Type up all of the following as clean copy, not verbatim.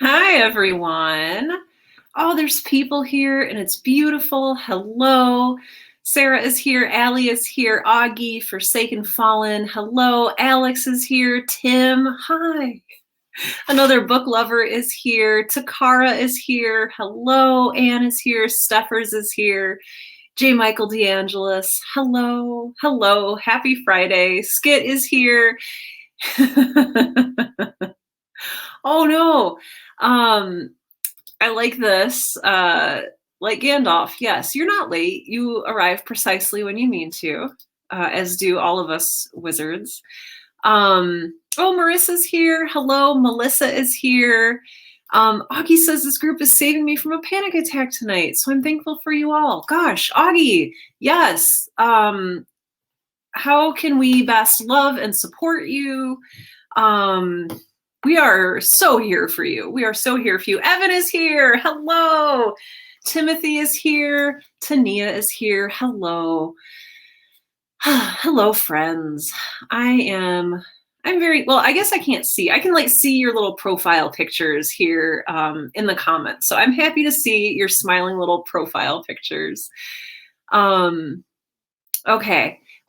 Hi, everyone. Oh, there's people here and it's beautiful. Hello. Sarah is here. Allie is here. Augie, Forsaken Fallen. Hello. Alex is here. Tim. Hi. Another book lover is here. Takara is here. Hello. Anne is here. Steffers is here. J. Michael DeAngelis. Hello. Hello. Happy Friday. Skit is here. Oh no. I like this. Like Gandalf, yes, you're not late. You arrive precisely when you mean to, as do all of us wizards. Oh, Marissa's here. Hello, Melissa is here. Augie says this group is saving me from a panic attack tonight, so I'm thankful for you all. Gosh, Augie, yes. How can we best love and support you? We are so here for you. We are so here for you. Evan is here. Hello. Timothy is here. Tania is here. Hello. Hello, friends. I'm very, well, I guess I can't see. I can see your little profile pictures here in the comments. So I'm happy to see your smiling little profile pictures. Okay.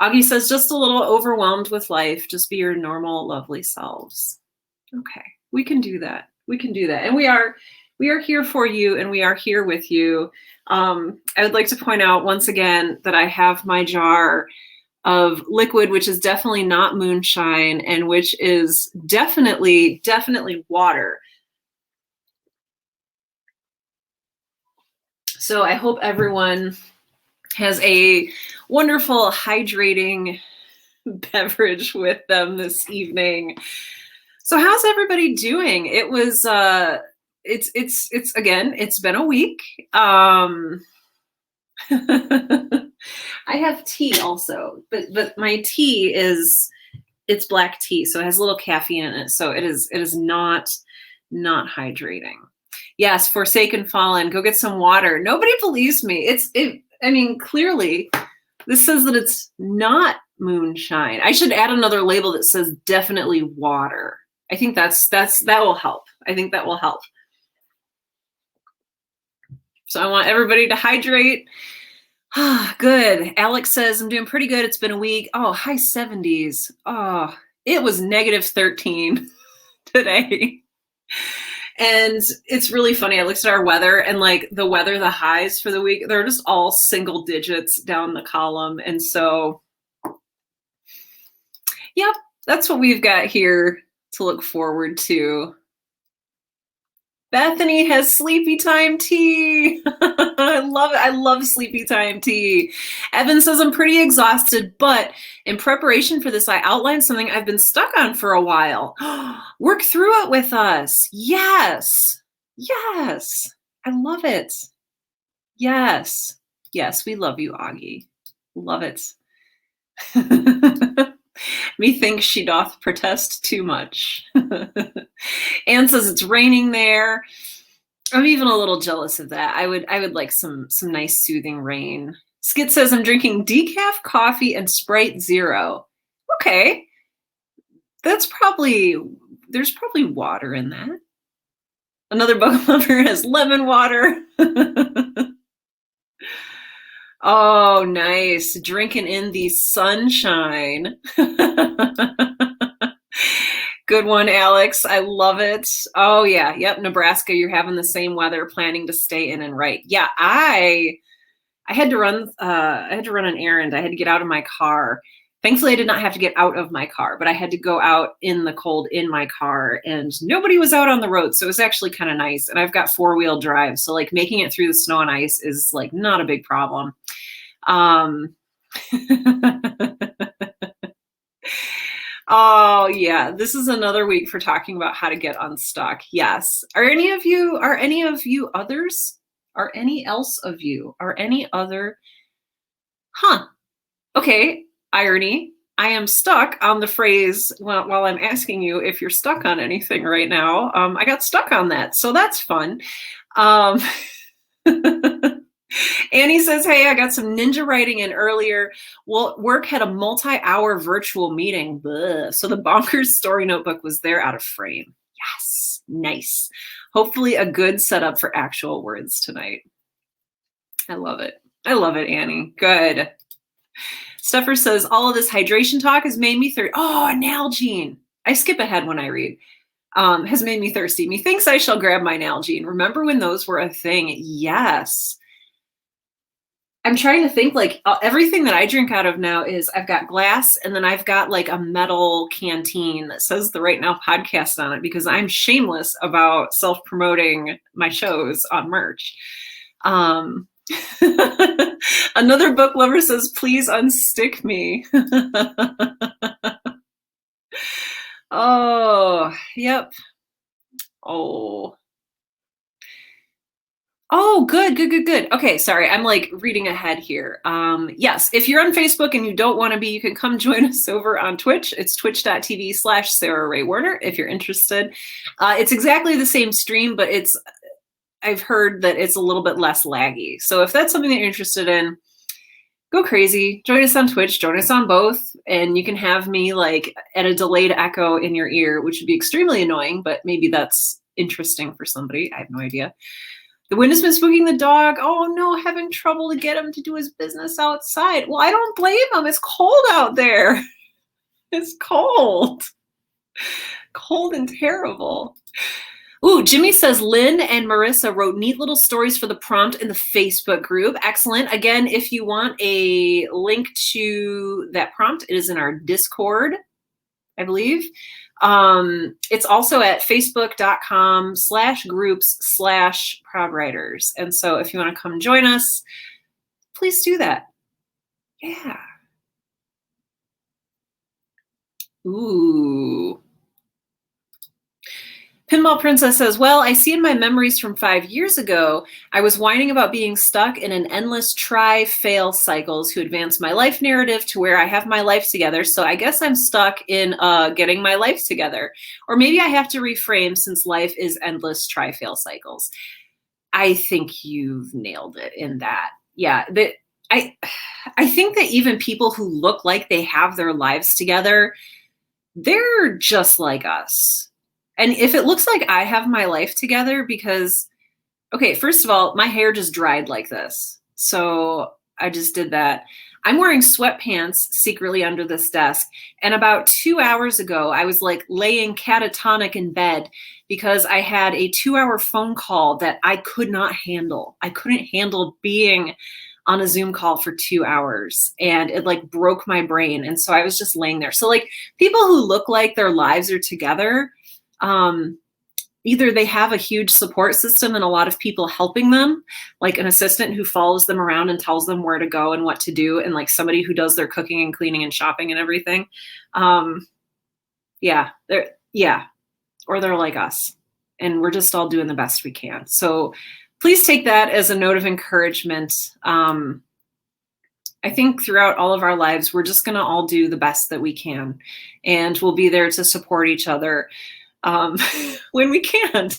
Augie says, just a little overwhelmed with life. Just be your normal, lovely selves. Okay, we can do that. We can do that. And we are here for you and we are here with you. I would like to point out once again that I have my jar of liquid, which is definitely not moonshine and which is definitely water. So I hope everyone has a wonderful hydrating beverage with them this evening. So how's everybody doing? It was it's again, it's been a week. I have tea also, but my tea it's black tea, so it has a little caffeine in it. So it is not hydrating. Yes, Forsaken Fallen, go get some water. Nobody believes me. I mean, clearly this says that it's not moonshine. I should add another label that says definitely water. I think that will help. I think that will help. So I want everybody to hydrate. Good. Alex says, I'm doing pretty good. It's been a week. Oh, high 70s. Oh, it was negative 13 today. And it's really funny. I looked at our weather and the highs for the week, they're just all single digits down the column. And so, yep, that's what we've got here to look forward to. Bethany has sleepy time tea. I love it. I love sleepy time tea. Evan says, I'm pretty exhausted, but in preparation for this, I outlined something I've been stuck on for a while. Work through it with us. Yes. Yes. I love it. Yes. Yes, we love you, Augie. Love it. Methinks she doth protest too much. Anne says it's raining there. I'm even a little jealous of that. I would like some nice soothing rain. Skit says I'm drinking decaf coffee and Sprite Zero. Okay. There's probably water in that. Another book lover has lemon water. Oh, nice. Drinking in the sunshine. Good one, Alex. I love it. Oh, yeah. Yep. Nebraska, you're having the same weather, planning to stay in and write. Yeah, I had to run an errand. I had to get out of my car. Thankfully, I did not have to get out of my car, but I had to go out in the cold in my car and nobody was out on the road. So it was actually kind of nice. And I've got 4-wheel drive. So making it through the snow and ice is not a big problem. Oh yeah, this is another week for talking about how to get unstuck. Yes. Are any of you others? Are any else of you? Are any other? Huh. Okay. Irony. I am stuck on the phrase while I'm asking you if you're stuck on anything right now. I got stuck on that. So that's fun. Annie says, hey, I got some ninja writing in earlier. Well, work had a multi-hour virtual meeting. Bleh. So the bonkers story notebook was there out of frame. Yes, nice. Hopefully a good setup for actual words tonight. I love it. I love it, Annie. Good. Stuffer says, all of this hydration talk has made me thirsty. Oh, Nalgene. I skip ahead when I read. Has made me thirsty. Methinks I shall grab my Nalgene. Remember when those were a thing? Yes. I'm trying to think, like, everything that I drink out of now is I've got glass, and then I've got like a metal canteen that says the Right Now podcast on it, because I'm shameless about self-promoting my shows on merch. Another book lover says, please unstick me. Oh, yep. Oh, good. Okay, sorry. I'm like reading ahead here. Yes, if you're on Facebook and you don't want to be, you can come join us over on Twitch. It's twitch.tv/Sarah Rhea Werner if you're interested. It's exactly the same stream, but I've heard that it's a little bit less laggy. So if that's something that you're interested in, go crazy. Join us on Twitch, join us on both, and you can have me like at a delayed echo in your ear, which would be extremely annoying, but maybe that's interesting for somebody. I have no idea. The wind has been spooking the dog. Oh no, having trouble to get him to do his business outside. Well, I don't blame him. It's cold out there. It's cold. Cold and terrible. Ooh, Jimmy says Lynn and Marissa wrote neat little stories for the prompt in the Facebook group. Excellent. Again, if you want a link to that prompt, it is in our Discord, I believe. It's also at facebook.com/groups/proudwriters. And so if you want to come join us, please do that. Yeah. Ooh. Pinball Princess says, well, I see in my memories from 5 years ago, I was whining about being stuck in an endless try-fail cycles who advance my life narrative to where I have my life together. So I guess I'm stuck in getting my life together. Or maybe I have to reframe since life is endless try-fail cycles. I think you've nailed it in that. Yeah, I think that even people who look like they have their lives together, they're just like us. And if it looks like I have my life together, because, okay, first of all, my hair just dried like this. So I just did that. I'm wearing sweatpants secretly under this desk. And about 2 hours ago, I was like laying catatonic in bed because I had a 2-hour phone call that I could not handle. I couldn't handle being on a Zoom call for 2 hours, and it like broke my brain. And so I was just laying there. So like people who look like their lives are together, either they have a huge support system and a lot of people helping them, like an assistant who follows them around and tells them where to go and what to do, and like somebody who does their cooking and cleaning and shopping and everything. Or they're like us, and we're just all doing the best we can. So please take that as a note of encouragement. I think throughout all of our lives, we're just going to all do the best that we can, and we'll be there to support each other when we can.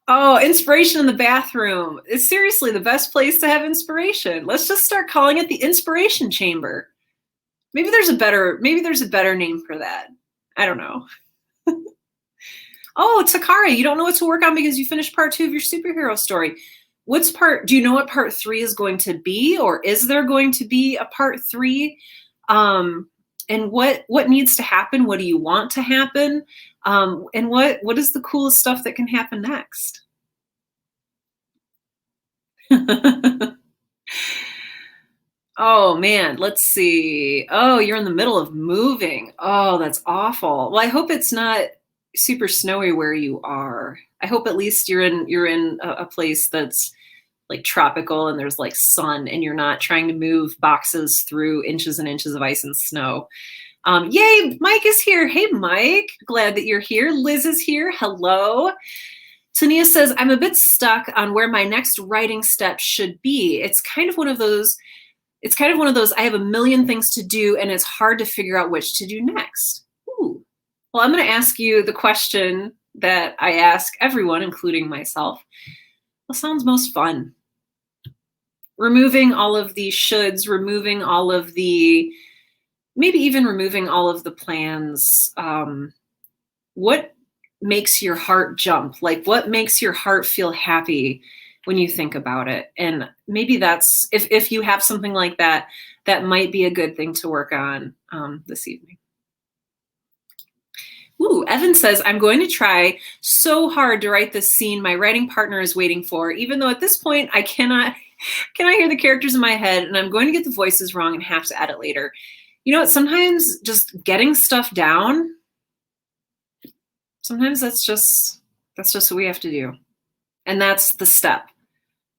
Oh, inspiration in the bathroom. It's seriously the best place to have inspiration. Let's just start calling it the inspiration chamber. Maybe there's a better name for that. I don't know. Oh, Takara, you don't know what to work on because you finished part 2 of your superhero story. Do you know what part 3 is going to be, or is there going to be a part 3? And what needs to happen? What do you want to happen? And what is the coolest stuff that can happen next? Oh man, let's see. Oh, you're in the middle of moving. Oh, that's awful. Well, I hope it's not super snowy where you are. I hope at least you're in a place that's like tropical and there's like sun, and you're not trying to move boxes through inches and inches of ice and snow. Yay, Mike is here. Hey, Mike, glad that you're here. Liz is here. Hello. Tania says, I'm a bit stuck on where my next writing step should be. It's kind of one of those, I have a million things to do and it's hard to figure out which to do next. Ooh. Well, I'm going to ask you the question that I ask everyone, including myself. What sounds most fun? Removing all of the shoulds, maybe even removing all of the plans. what makes your heart jump? Like, what makes your heart feel happy when you think about it? And maybe that's, if you have something like that, that might be a good thing to work on this evening. Ooh, Evan says, I'm going to try so hard to write this scene my writing partner is waiting for, even though at this point I cannot hear the characters in my head, and I'm going to get the voices wrong and have to edit later. You know what? Sometimes just getting stuff down, sometimes that's just what we have to do. And that's the step.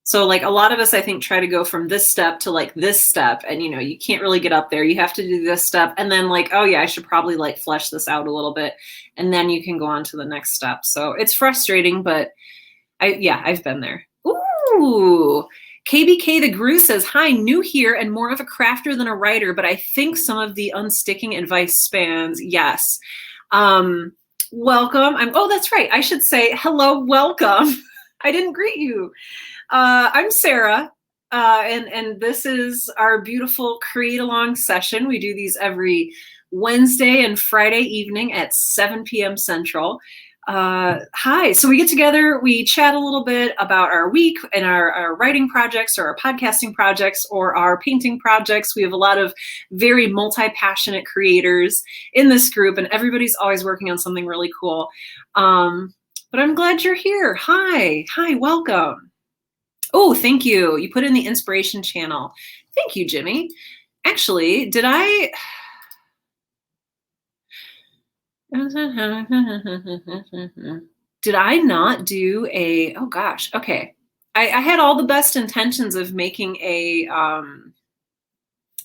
So like a lot of us, I think, try to go from this step to like this step. And, you know, you can't really get up there. You have to do this step. And then like, oh yeah, I should probably like flesh this out a little bit. And then you can go on to the next step. So it's frustrating, but I've been there. Ooh, KBK the Gru says, hi, new here and more of a crafter than a writer, but I think some of the unsticking advice spans. Yes. Welcome. Oh, that's right. I should say hello, welcome. I didn't greet you. I'm Sarah, and this is our beautiful Create Along session. We do these every Wednesday and Friday evening at 7 p.m. Central. Hi, so we get together, we chat a little bit about our week and our writing projects or our podcasting projects or our painting projects. We have a lot of very multi-passionate creators in this group, and everybody's always working on something really cool. But I'm glad you're here. Hi, welcome. Oh, thank you. You put in the inspiration channel. Thank you, Jimmy. Actually, did I not do a, oh gosh, okay. I had all the best intentions of making a,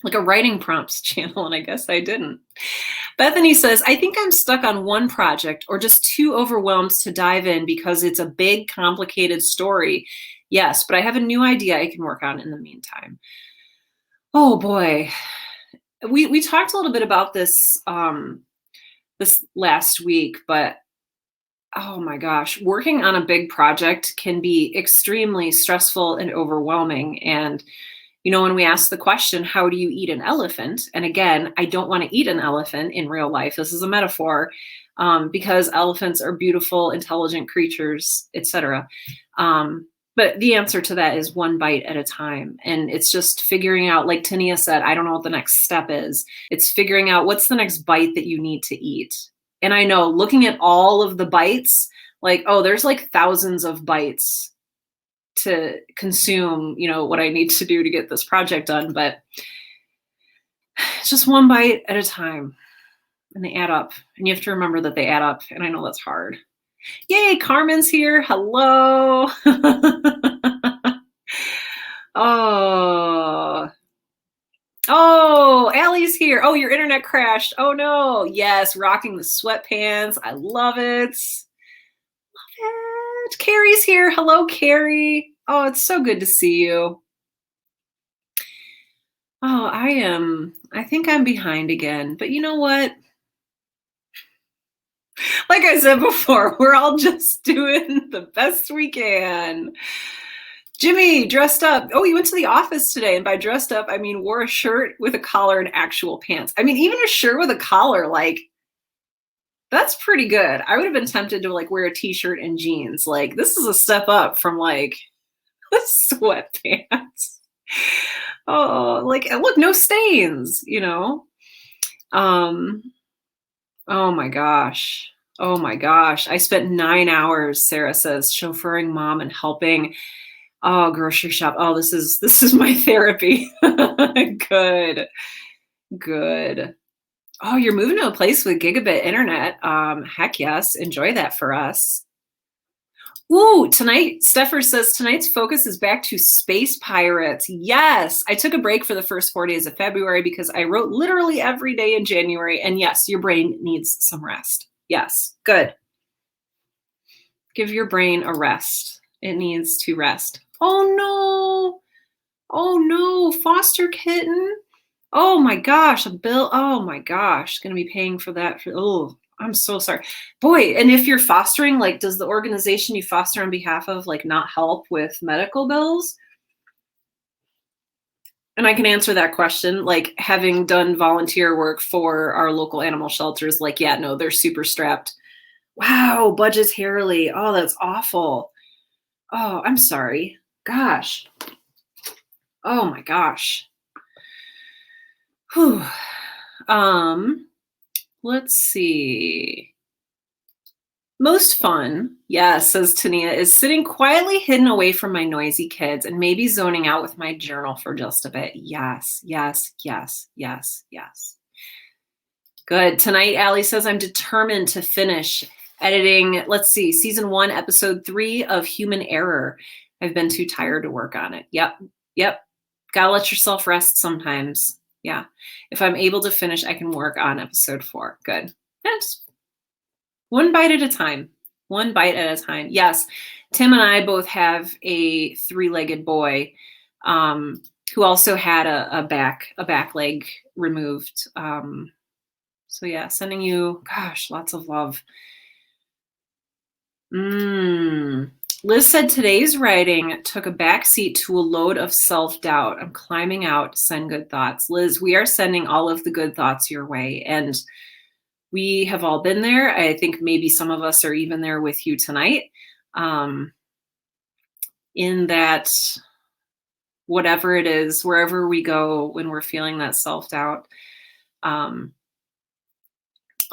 like a writing prompts channel, and I guess I didn't. Bethany says, I think I'm stuck on one project or just too overwhelmed to dive in because it's a big, complicated story. Yes, but I have a new idea I can work on in the meantime. Oh boy. We talked a little bit about this this last week, but oh my gosh, working on a big project can be extremely stressful and overwhelming. And you know, when we ask the question, how do you eat an elephant? And again, I don't want to eat an elephant in real life. This is a metaphor because elephants are beautiful, intelligent creatures, etc. But the answer to that is one bite at a time. And it's just figuring out, like Tania said, I don't know what the next step is. It's figuring out what's the next bite that you need to eat. And I know looking at all of the bites, like, oh, there's like thousands of bites to consume, you know, what I need to do to get this project done. But it's just one bite at a time. And they add up. And you have to remember that they add up. And I know that's hard. Yay, Carmen's here. Hello. Oh, Allie's here. Oh, your internet crashed. Oh no. Yes, rocking the sweatpants. I love it. Love it. Carrie's here. Hello, Carrie. Oh, it's so good to see you. Oh, I think I'm behind again. But you know what? Like I said before, we're all just doing the best we can. Jimmy, dressed up. Oh, he went to the office today. And by dressed up, I mean wore a shirt with a collar and actual pants. I mean, even a shirt with a collar, like, that's pretty good. I would have been tempted to like wear a t-shirt and jeans. Like, this is a step up from like sweatpants. Oh, like, look, no stains, you know? Oh my gosh. Oh my gosh. I spent 9 hours, Sarah says, chauffeuring mom and helping. Oh, grocery shop. Oh, this is my therapy. Good. Oh, you're moving to a place with gigabit internet. Heck yes. Enjoy that for us. Ooh, tonight, Steffer says, tonight's focus is back to space pirates. Yes, I took a break for the first 4 days of February because I wrote literally every day in January. And yes, your brain needs some rest. Yes, good. Give your brain a rest. It needs to rest. Oh no, foster kitten. Oh my gosh, a bill. Oh my gosh, gonna be paying for that. Oh, I'm so sorry. Boy, and if you're fostering, like, does the organization you foster on behalf of like not help with medical bills? And I can answer that question, like having done volunteer work for our local animal shelters, like, yeah, no, they're super strapped Wow, budgetarily. Oh, that's awful. Oh, I'm sorry. Gosh. Oh my gosh. Whew. Let's see. Most fun, yes, says Tania, is sitting quietly hidden away from my noisy kids and maybe zoning out with my journal for just a bit. Yes, yes, yes, yes, yes. Good. Tonight, Allie says I'm determined to finish editing, let's see, season 1, episode 3 of Human Error. I've been too tired to work on it. Yep. Gotta let yourself rest sometimes. Yeah. If I'm able to finish, I can work on episode 4. Good. That's one bite at a time. One bite at a time. Yes. Tim and I both have a 3-legged boy who also had a back leg removed. So yeah, sending you, gosh, lots of love. Liz said today's writing took a backseat to a load of self-doubt. I'm climbing out. Send good thoughts. Liz, we are sending all of the good thoughts your way. And we have all been there. I think maybe some of us are even there with you tonight. In that, whatever it is, wherever we go when we're feeling that self-doubt.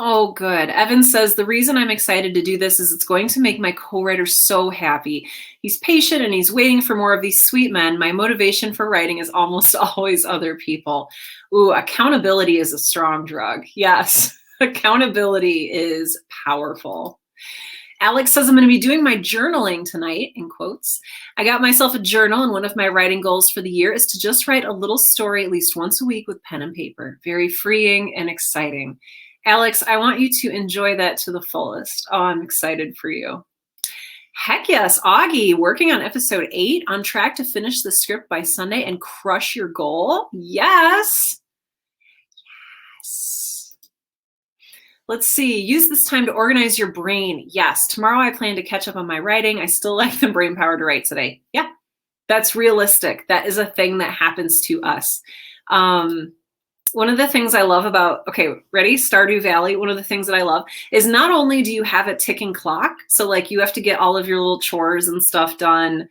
Oh, good. Evan says, the reason I'm excited to do this is it's going to make my co-writer so happy. He's patient and he's waiting for more of these sweet men. My motivation for writing is almost always other people. Ooh, accountability is a strong drug. Yes, accountability is powerful. Alex says, I'm going to be doing my journaling tonight, in quotes. I got myself a journal, and one of my writing goals for the year is to just write a little story at least once a week with pen and paper. Very freeing and exciting. Alex, I want you to enjoy that to the fullest. Oh, I'm excited for you. Heck yes, Augie, working on episode 8, on track to finish the script by Sunday and crush your goal? Yes. Yes. Let's see, use this time to organize your brain. Yes, tomorrow I plan to catch up on my writing. I still lack the brain power to write today. Yeah, that's realistic. That is a thing that happens to us. One of the things I love about, okay, ready? Stardew Valley. One of the things that I love is not only do you have a ticking clock, so like you have to get all of your little chores and stuff done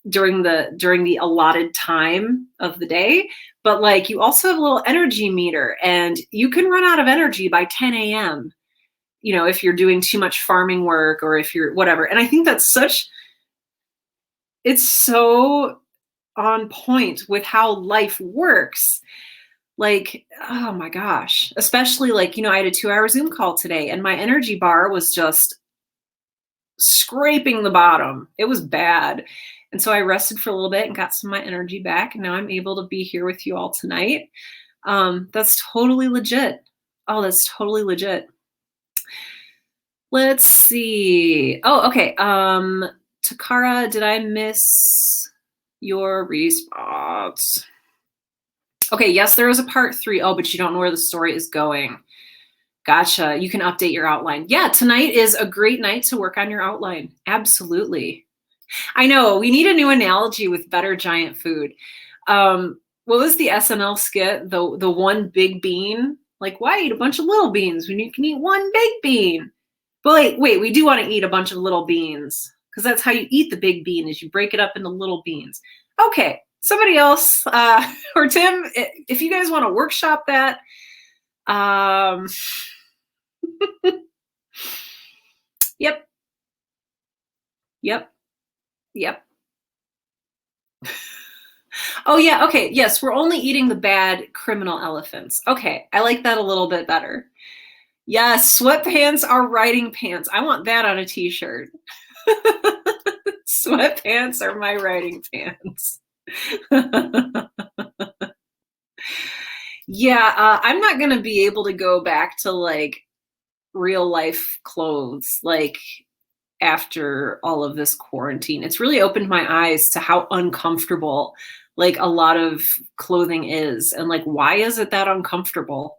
during the allotted time of the day, but like you also have a little energy meter, and you can run out of energy by 10 a.m. You know, if you're doing too much farming work or if you're whatever. And I think that's it's so on point with how life works. Like, oh my gosh, especially like, I had a 2-hour Zoom call today and my energy bar was just scraping the bottom. It was bad. And so I rested for a little bit and got some of my energy back. And now I'm able to be here with you all tonight. That's totally legit. Oh, that's totally legit. Let's see. Oh, okay. Takara, did I miss your response? Okay, yes, there is a part 3. Oh, but you don't know where the story is going. Gotcha. You can update your outline. Yeah, tonight is a great night to work on your outline. Absolutely. I know, we need a new analogy with better giant food. What was the SNL skit? The one big bean? Like, why eat a bunch of little beans when you can eat one big bean? But wait, we do want to eat a bunch of little beans because that's how you eat the big bean is you break it up into little beans. Okay. Somebody else, or Tim, if you guys want to workshop that, yep. Oh yeah, okay, yes, we're only eating the bad criminal elephants. Okay, I like that a little bit better. Yes, sweatpants are writing pants. I want that on a t-shirt. Sweatpants are my writing pants. Yeah, I'm not going to be able to go back to like real life clothes like after all of this quarantine. It's really opened my eyes to how uncomfortable like a lot of clothing is, and like why is it that uncomfortable?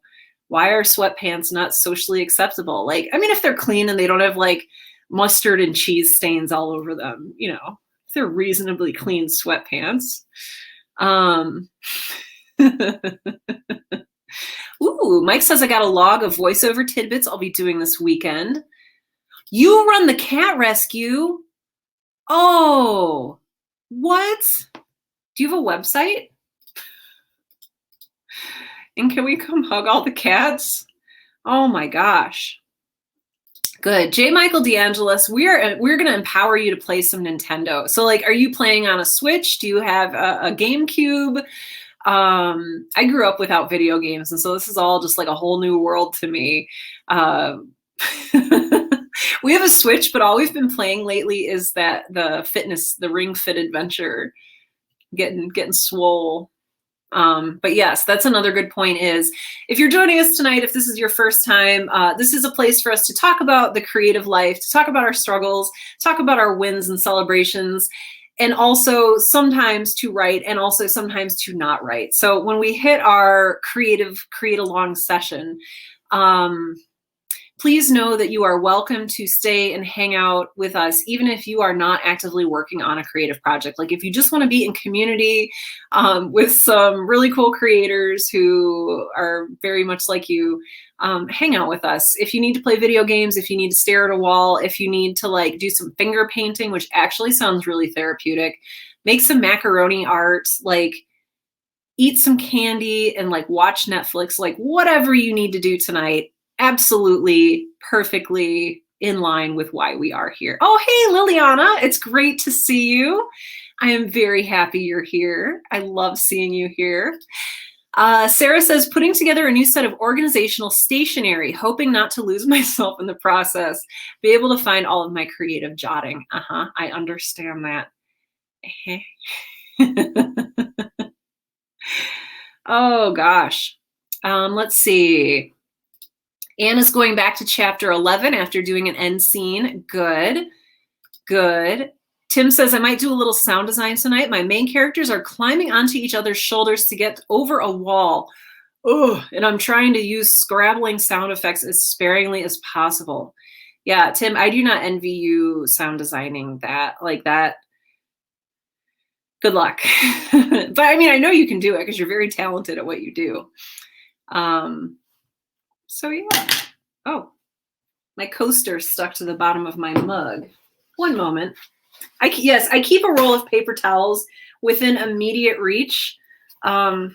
Why are sweatpants not socially acceptable? Like, I mean, if they're clean and they don't have like mustard and cheese stains all over them, if they're reasonably clean sweatpants. Ooh, Mike says I got a log of voiceover tidbits I'll be doing this weekend. You run the cat rescue? Oh, what? Do you have a website? And can we come hug all the cats? Oh my gosh. Good. J. Michael DeAngelis, we're going to empower you to play some Nintendo. So like, are you playing on a Switch? Do you have a GameCube? I grew up without video games, and so this is all just like a whole new world to me. We have a Switch, but all we've been playing lately is the Ring Fit Adventure, getting swole. But yes, that's another good point is if you're joining us tonight, if this is your first time, this is a place for us to talk about the creative life, to talk about our struggles, talk about our wins and celebrations, and also sometimes to write and also sometimes to not write. So when we hit our creative create along session, please know that you are welcome to stay and hang out with us, even if you are not actively working on a creative project. Like if you just want to be in community with some really cool creators who are very much like you, hang out with us. If you need to play video games, if you need to stare at a wall, if you need to like do some finger painting, which actually sounds really therapeutic, make some macaroni art, like eat some candy and like watch Netflix, like whatever you need to do tonight. Absolutely perfectly in line with why we are here. Oh, hey, Liliana, it's great to see you. I am very happy you're here. I love seeing you here. Sarah says, putting together a new set of organizational stationery, hoping not to lose myself in the process, be able to find all of my creative jotting. I understand that. Oh, gosh. Let's see. Anna's going back to chapter 11 after doing an end scene. Good. Tim says, I might do a little sound design tonight. My main characters are climbing onto each other's shoulders to get over a wall. And I'm trying to use scrabbling sound effects as sparingly as possible. Yeah, Tim, I do not envy you sound designing that like that. Good luck. But I mean, I know you can do it because you're very talented at what you do. So yeah. Oh, my coaster stuck to the bottom of my mug. One moment. I keep a roll of paper towels within immediate reach. I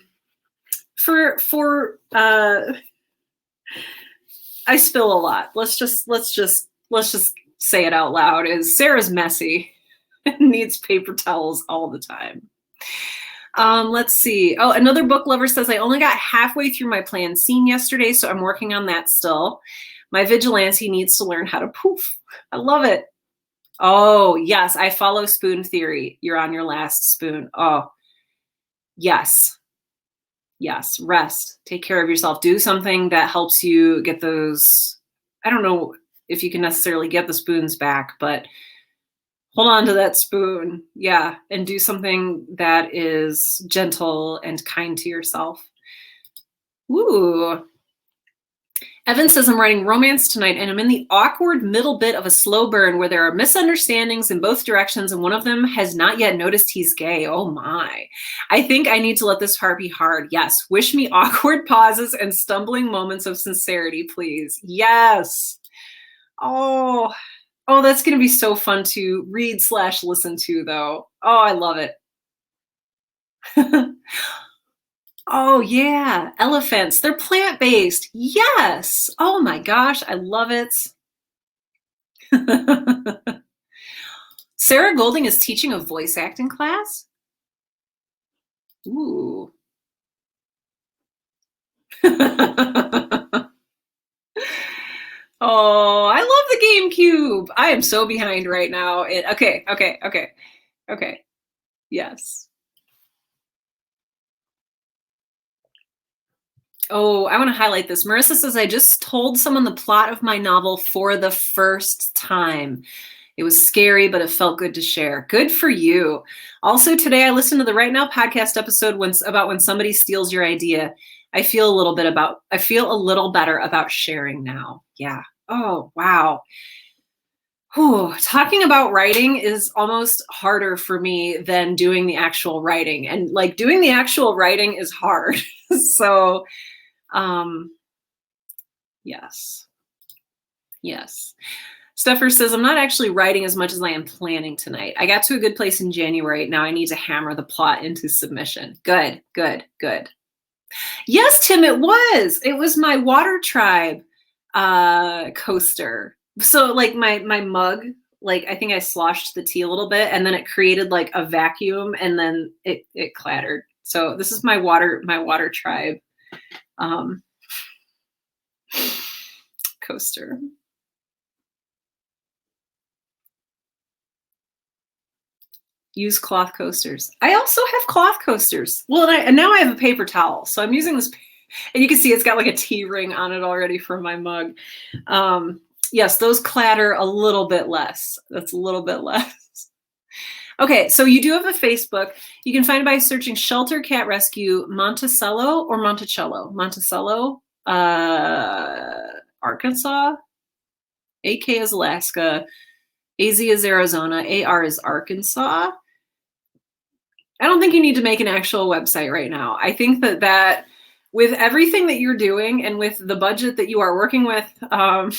spill a lot. Let's just say it out loud. Is Sarah's messy and needs paper towels all the time. Let's see. Oh, another book lover says, I only got halfway through my planned scene yesterday, so I'm working on that still. My vigilante needs to learn how to poof. I love it. Oh, yes. I follow spoon theory. You're on your last spoon. Oh, yes. Yes. Rest. Take care of yourself. Do something that helps you get those. I don't know if you can necessarily get the spoons back, but hold on to that spoon. Yeah. And do something that is gentle and kind to yourself. Ooh. Evan says, I'm writing romance tonight and I'm in the awkward middle bit of a slow burn where there are misunderstandings in both directions and one of them has not yet noticed he's gay. Oh my. I think I need to let this part be hard. Yes. Wish me awkward pauses and stumbling moments of sincerity, please. Yes. Oh, that's going to be so fun to read/listen to, though. Oh, I love it. Oh, yeah. Elephants. They're plant-based. Yes. Oh, my gosh. I love it. Sarah Golding is teaching a voice acting class. Ooh. Oh, I love the GameCube. I am so behind right now. Okay. Yes. Oh, I want to highlight this. Marissa says, I just told someone the plot of my novel for the first time. It was scary, but it felt good to share. Good for you. Also, today I listened to the Right Now podcast episode about when somebody steals your idea. I feel a little better about sharing now. Yeah. Oh, wow. Whew. Talking about writing is almost harder for me than doing the actual writing. And like doing the actual writing is hard. So Yes. Yes. Steffer says, I'm not actually writing as much as I am planning tonight. I got to a good place in January. Now I need to hammer the plot into submission. Good, good, good. Yes, Tim, it was. It was my Water Tribe coaster. So like my mug, like I think I sloshed the tea a little bit and then it created like a vacuum and then it clattered. So this is my Water Tribe coaster. Use cloth coasters. I also have cloth coasters. Well, and now I have a paper towel. So I'm using this, and you can see it's got like a tea ring on it already for my mug. Yes, those clatter a little bit less. That's a little bit less. Okay, so you do have a Facebook. You can find it by searching Shelter Cat Rescue Monticello or Monticello. Monticello, Arkansas. AK is Alaska. AZ is Arizona. AR is Arkansas. I don't think you need to make an actual website right now. I think that with everything that you're doing and with the budget that you are working with, an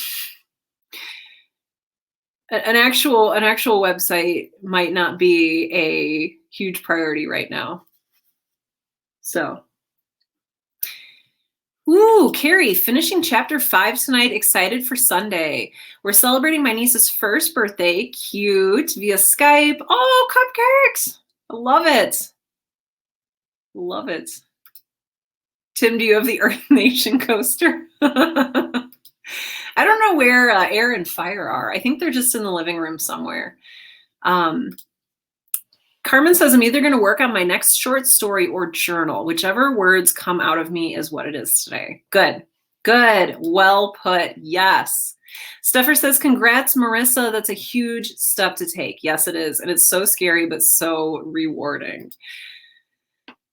actual website might not be a huge priority right now. So, ooh, Carrie, finishing chapter 5 tonight. Excited for Sunday. We're celebrating my niece's first birthday. Cute. Via Skype. Oh, cupcakes. I love it. Love it. Tim, do you have the Earth Nation coaster? I don't know where Air and Fire are. I think they're just in the living room somewhere. Carmen says, I'm either going to work on my next short story or journal. Whichever words come out of me is what it is today. Good. Good. Well put. Yes. Steffer says, congrats, Marissa. That's a huge step to take. Yes, it is. And it's so scary, but so rewarding.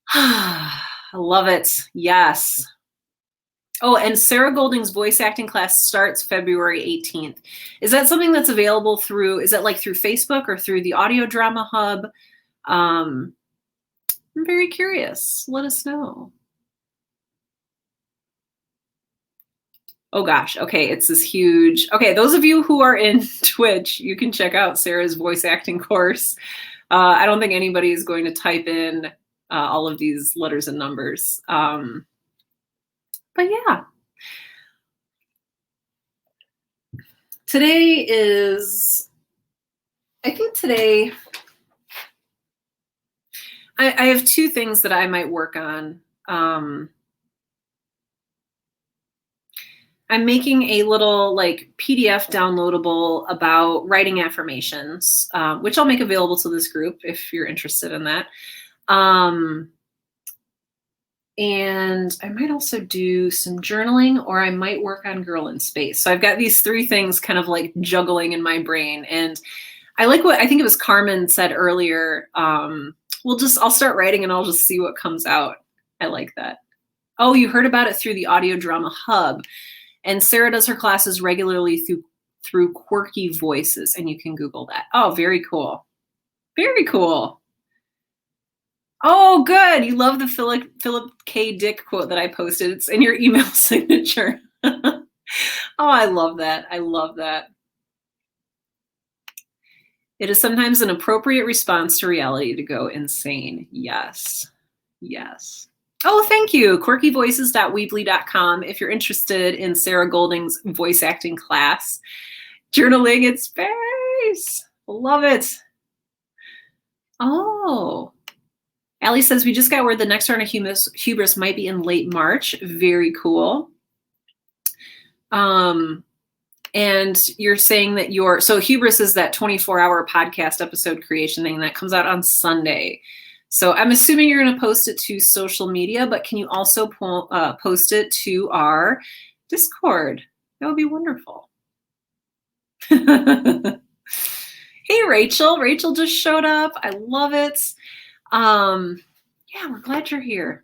I love it. Yes. Oh, and Sarah Golding's voice acting class starts February 18th. Is that something that's available through, is that like through Facebook or through the Audio Drama Hub? I'm very curious. Let us know. Oh gosh. Okay. It's this huge. Okay. Those of you who are in Twitch, you can check out Sarah's voice acting course. I don't think anybody is going to type in all of these letters and numbers. But yeah. Today is, I think today, I have two things that I might work on. I'm making a little like PDF downloadable about writing affirmations, which I'll make available to this group if you're interested in that. And I might also do some journaling, or I might work on Girl in Space. So I've got these three things kind of like juggling in my brain. And I like what I think it was Carmen said earlier. I'll start writing and I'll just see what comes out. I like that. Oh, you heard about it through the Audio Drama Hub. And Sarah does her classes regularly through Quirky Voices, and you can Google that. Oh, very cool. Very cool. Oh, good. You love the Philip K. Dick quote that I posted. It's in your email signature. Oh, I love that. I love that. It is sometimes an appropriate response to reality to go insane. Yes. Yes. Oh, thank you. quirkyvoices.weebly.com if you're interested in Sarah Golding's voice acting class. Journaling in space. Love it. Oh. Allie says, we just got word the next round of Hubris might be in late March. Very cool. And you're saying that so Hubris is that 24-hour podcast episode creation thing that comes out on Sunday. So I'm assuming you're going to post it to social media, but can you also post it to our Discord? That would be wonderful. Hey, Rachel. Rachel just showed up. I love it. Yeah, we're glad you're here.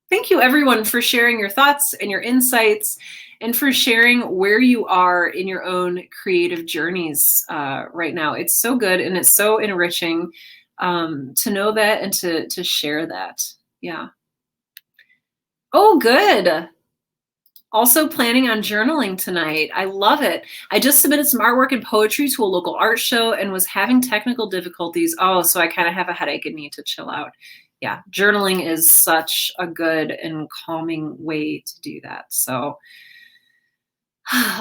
Thank you, everyone, for sharing your thoughts and your insights and for sharing where you are in your own creative journeys right now. It's so good and it's so enriching to know that and to share that. Yeah. Oh, good. Also planning on journaling tonight. I love it. I just submitted some artwork and poetry to a local art show and was having technical difficulties. Oh, so I kind of have a headache and need to chill out. Yeah, journaling is such a good and calming way to do that. So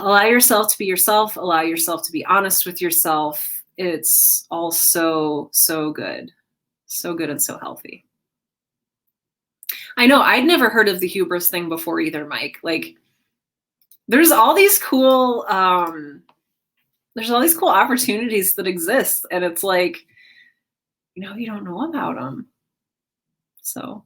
allow yourself to be yourself. Allow yourself to be honest with yourself. It's all so good. So good and so healthy. I know I'd never heard of the hubris thing before either, Mike. Like, there's all these cool opportunities that exist, and it's like, you don't know about them. So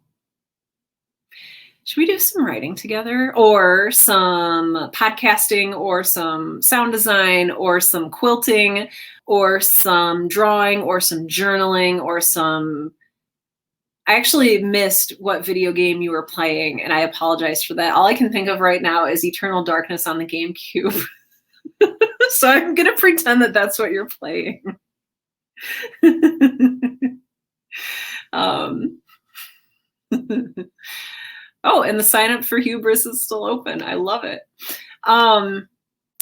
should we do some writing together, or some podcasting, or some sound design, or some quilting, or some drawing, or some journaling, or some... I actually missed what video game you were playing, and I apologize for that. All I can think of right now is Eternal Darkness on the GameCube. So I'm going to pretend that that's what you're playing. Oh, and the sign up for Hubris is still open. I love it. I'm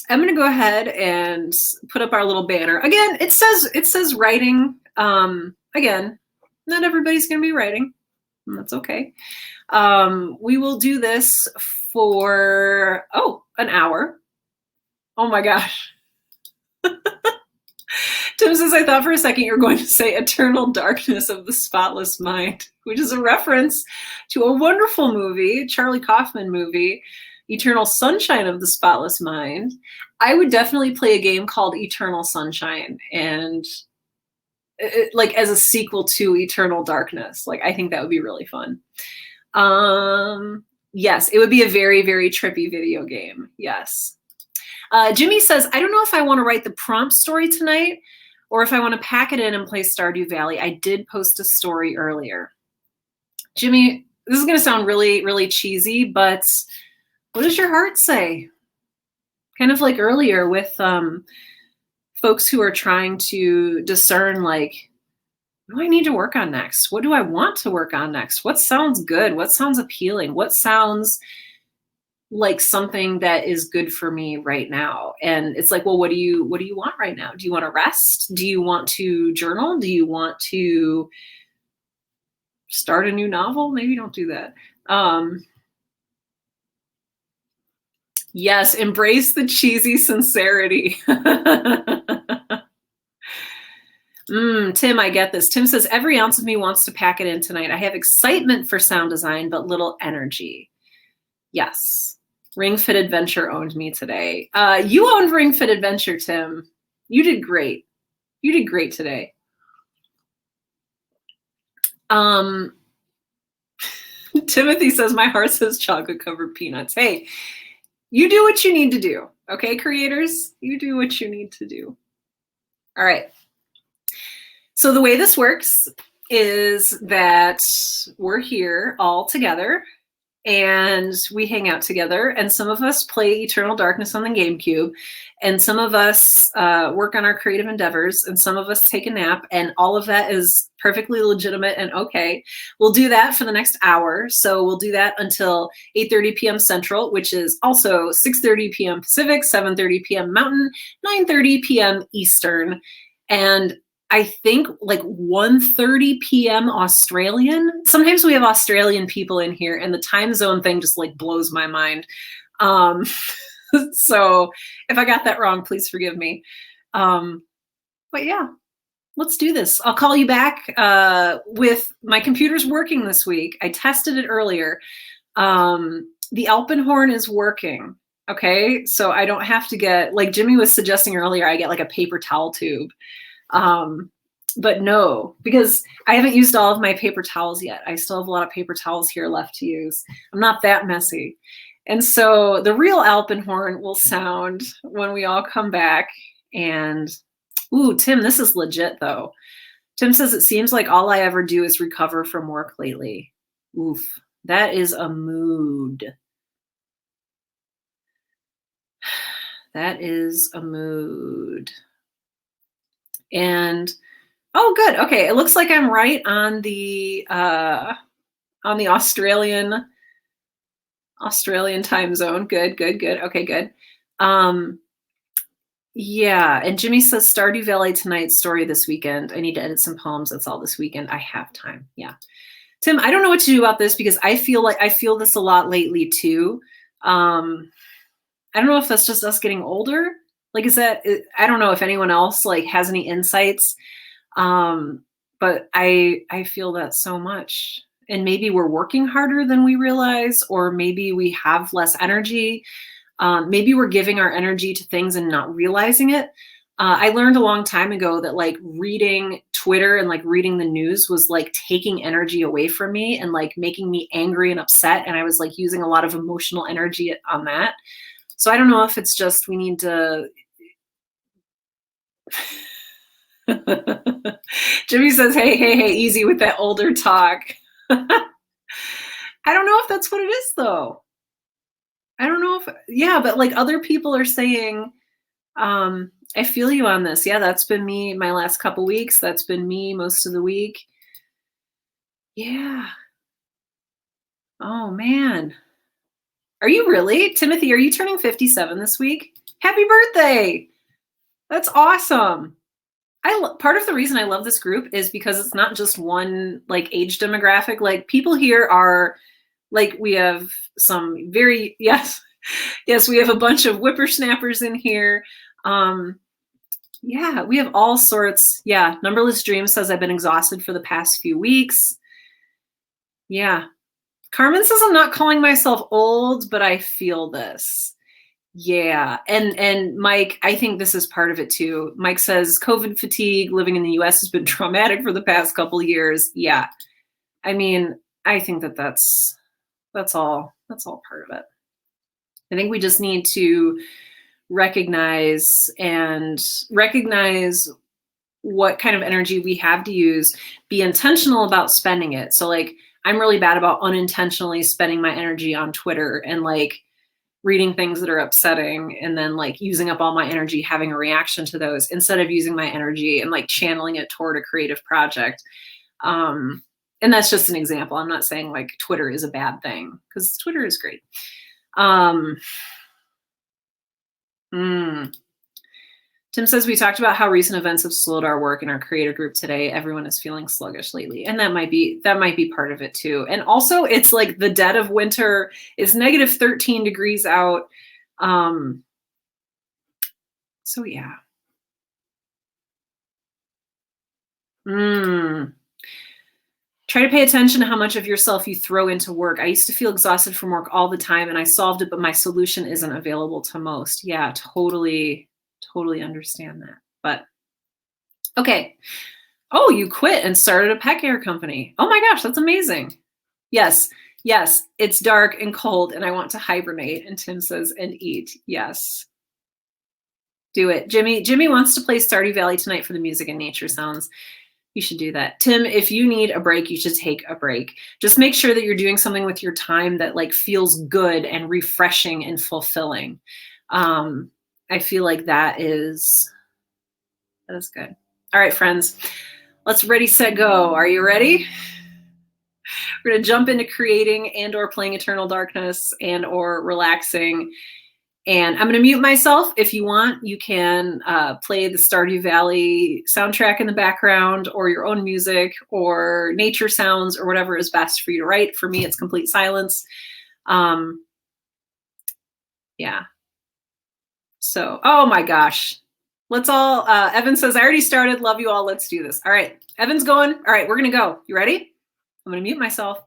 going to go ahead and put up our little banner. Again, it says writing. Again, not everybody's going to be writing. That's okay. We will do this for, an hour. Oh my gosh. Tim says, I thought for a second you were going to say Eternal Darkness of the Spotless Mind, which is a reference to a wonderful movie, Charlie Kaufman movie, Eternal Sunshine of the Spotless Mind. I would definitely play a game called Eternal Sunshine, and like as a sequel to Eternal Darkness. Like, I think that would be really fun. Yes, it would be a very, very trippy video game. Yes. Jimmy says, I don't know if I want to write the prompt story tonight or if I want to pack it in and play Stardew Valley. I did post a story earlier. Jimmy, this is going to sound really, really cheesy, but what does your heart say? Kind of like earlier with folks who are trying to discern, like, what do I need to work on next? What do I want to work on next? What sounds good? What sounds appealing? What sounds like something that is good for me right now? And it's like, well, what do you want right now? Do you want to rest? Do you want to journal? Do you want to start a new novel? Maybe don't do that. Yes, embrace the cheesy sincerity. Tim, I get this. Tim says, every ounce of me wants to pack it in tonight. I have excitement for sound design, but little energy. Yes. Ring Fit Adventure owned me today. You owned Ring Fit Adventure, Tim. You did great. You did great today. Timothy says, my heart says chocolate covered peanuts. Hey, you do what you need to do. Okay, creators, you do what you need to do. All right. So the way this works is that we're here all together and we hang out together, and some of us play Eternal Darkness on the GameCube, and some of us work on our creative endeavors, and some of us take a nap, and all of that is perfectly legitimate and okay. We'll do that for the next hour. So we'll do that until 8:30 p.m. Central, which is also 6:30 p.m. Pacific, 7:30 p.m. Mountain, 9:30 p.m. Eastern, and I think like 1:30 p.m. Australian. Sometimes we have Australian people in here, and the time zone thing just like blows my mind. So if I got that wrong, please forgive me. But yeah, let's do this. I'll call you back with my computer's working this week. I tested it earlier. The Alpenhorn is working. Okay, so I don't have to get, like Jimmy was suggesting earlier, I get like a paper towel tube. But no, because I haven't used all of my paper towels yet. I still have a lot of paper towels here left to use. I'm not that messy. And so the real Alpenhorn will sound when we all come back. And, ooh, Tim, this is legit though. Tim says, it seems like all I ever do is recover from work lately. Oof, that is a mood. That is a mood. And oh, good. Okay, it looks like I'm right on the Australian Australian time zone. Good, good, good. Okay, good. Um, yeah, and Jimmy says Stardew Valley tonight, story this weekend. I need to edit some poems. That's all this weekend. I have time. Yeah. Tim, I don't know what to do about this because I feel this a lot lately too. I don't know if that's just us getting older. Like, I don't know if anyone else like has any insights. But I feel that so much. And maybe we're working harder than we realize, or maybe we have less energy. Maybe we're giving our energy to things and not realizing it. I learned a long time ago that like reading Twitter and like reading the news was like taking energy away from me and like making me angry and upset. And I was like using a lot of emotional energy on that. So I don't know if it's just we need to. Jimmy says, hey, easy with that older talk. I don't know if that's what it is though. I don't know if, yeah, but like other people are saying, I feel you on this. Yeah, that's been me my last couple weeks. That's been me most of the week. Yeah. Oh man. Are you really? Timothy, are you turning 57 this week? Happy birthday. That's awesome. Part of the reason I love this group is because it's not just one like age demographic. Like people here are like, we have some very, yes, we have a bunch of whippersnappers in here. Yeah, we have all sorts. Yeah, Numberless Dream says I've been exhausted for the past few weeks. Yeah. Carmen says I'm not calling myself old, but I feel this. Yeah. And Mike, I think this is part of it too. Mike says COVID fatigue, living in the US has been traumatic for the past couple of years. Yeah. I mean, I think that's all part of it. I think we just need to recognize what kind of energy we have to use, be intentional about spending it. So like I'm really bad about unintentionally spending my energy on Twitter and like reading things that are upsetting and then like using up all my energy having a reaction to those instead of using my energy and like channeling it toward a creative project. And that's just an example. I'm not saying like Twitter is a bad thing because Twitter is great. Tim says we talked about how recent events have slowed our work in our creator group today. Everyone is feeling sluggish lately, and that might be part of it too. And also, it's like the dead of winter. It's negative 13 degrees out. So yeah. Try to pay attention to how much of yourself you throw into work. I used to feel exhausted from work all the time, and I solved it, but my solution isn't available to most. Yeah, totally understand that. But okay. Oh, you quit and started a pet care company. Oh my gosh, that's amazing. Yes, it's dark and cold and I want to hibernate. And Tim says, and eat. Yes. Do it. Jimmy wants to play Stardew Valley tonight for the music and nature sounds. You should do that. Tim, if you need a break, you should take a break. Just make sure that you're doing something with your time that like feels good and refreshing and fulfilling. I feel like that is good. All right, friends. Let's ready, set, go. Are you ready? We're going to jump into creating and or playing Eternal Darkness and or relaxing. And I'm going to mute myself. If you want, you can play the Stardew Valley soundtrack in the background or your own music or nature sounds or whatever is best for you to write. For me, it's complete silence. Yeah. So, oh my gosh. Let's all, Evan says, I already started. Love you all. Let's do this. All right. Evan's going. All right. We're going to go. You ready? I'm going to mute myself.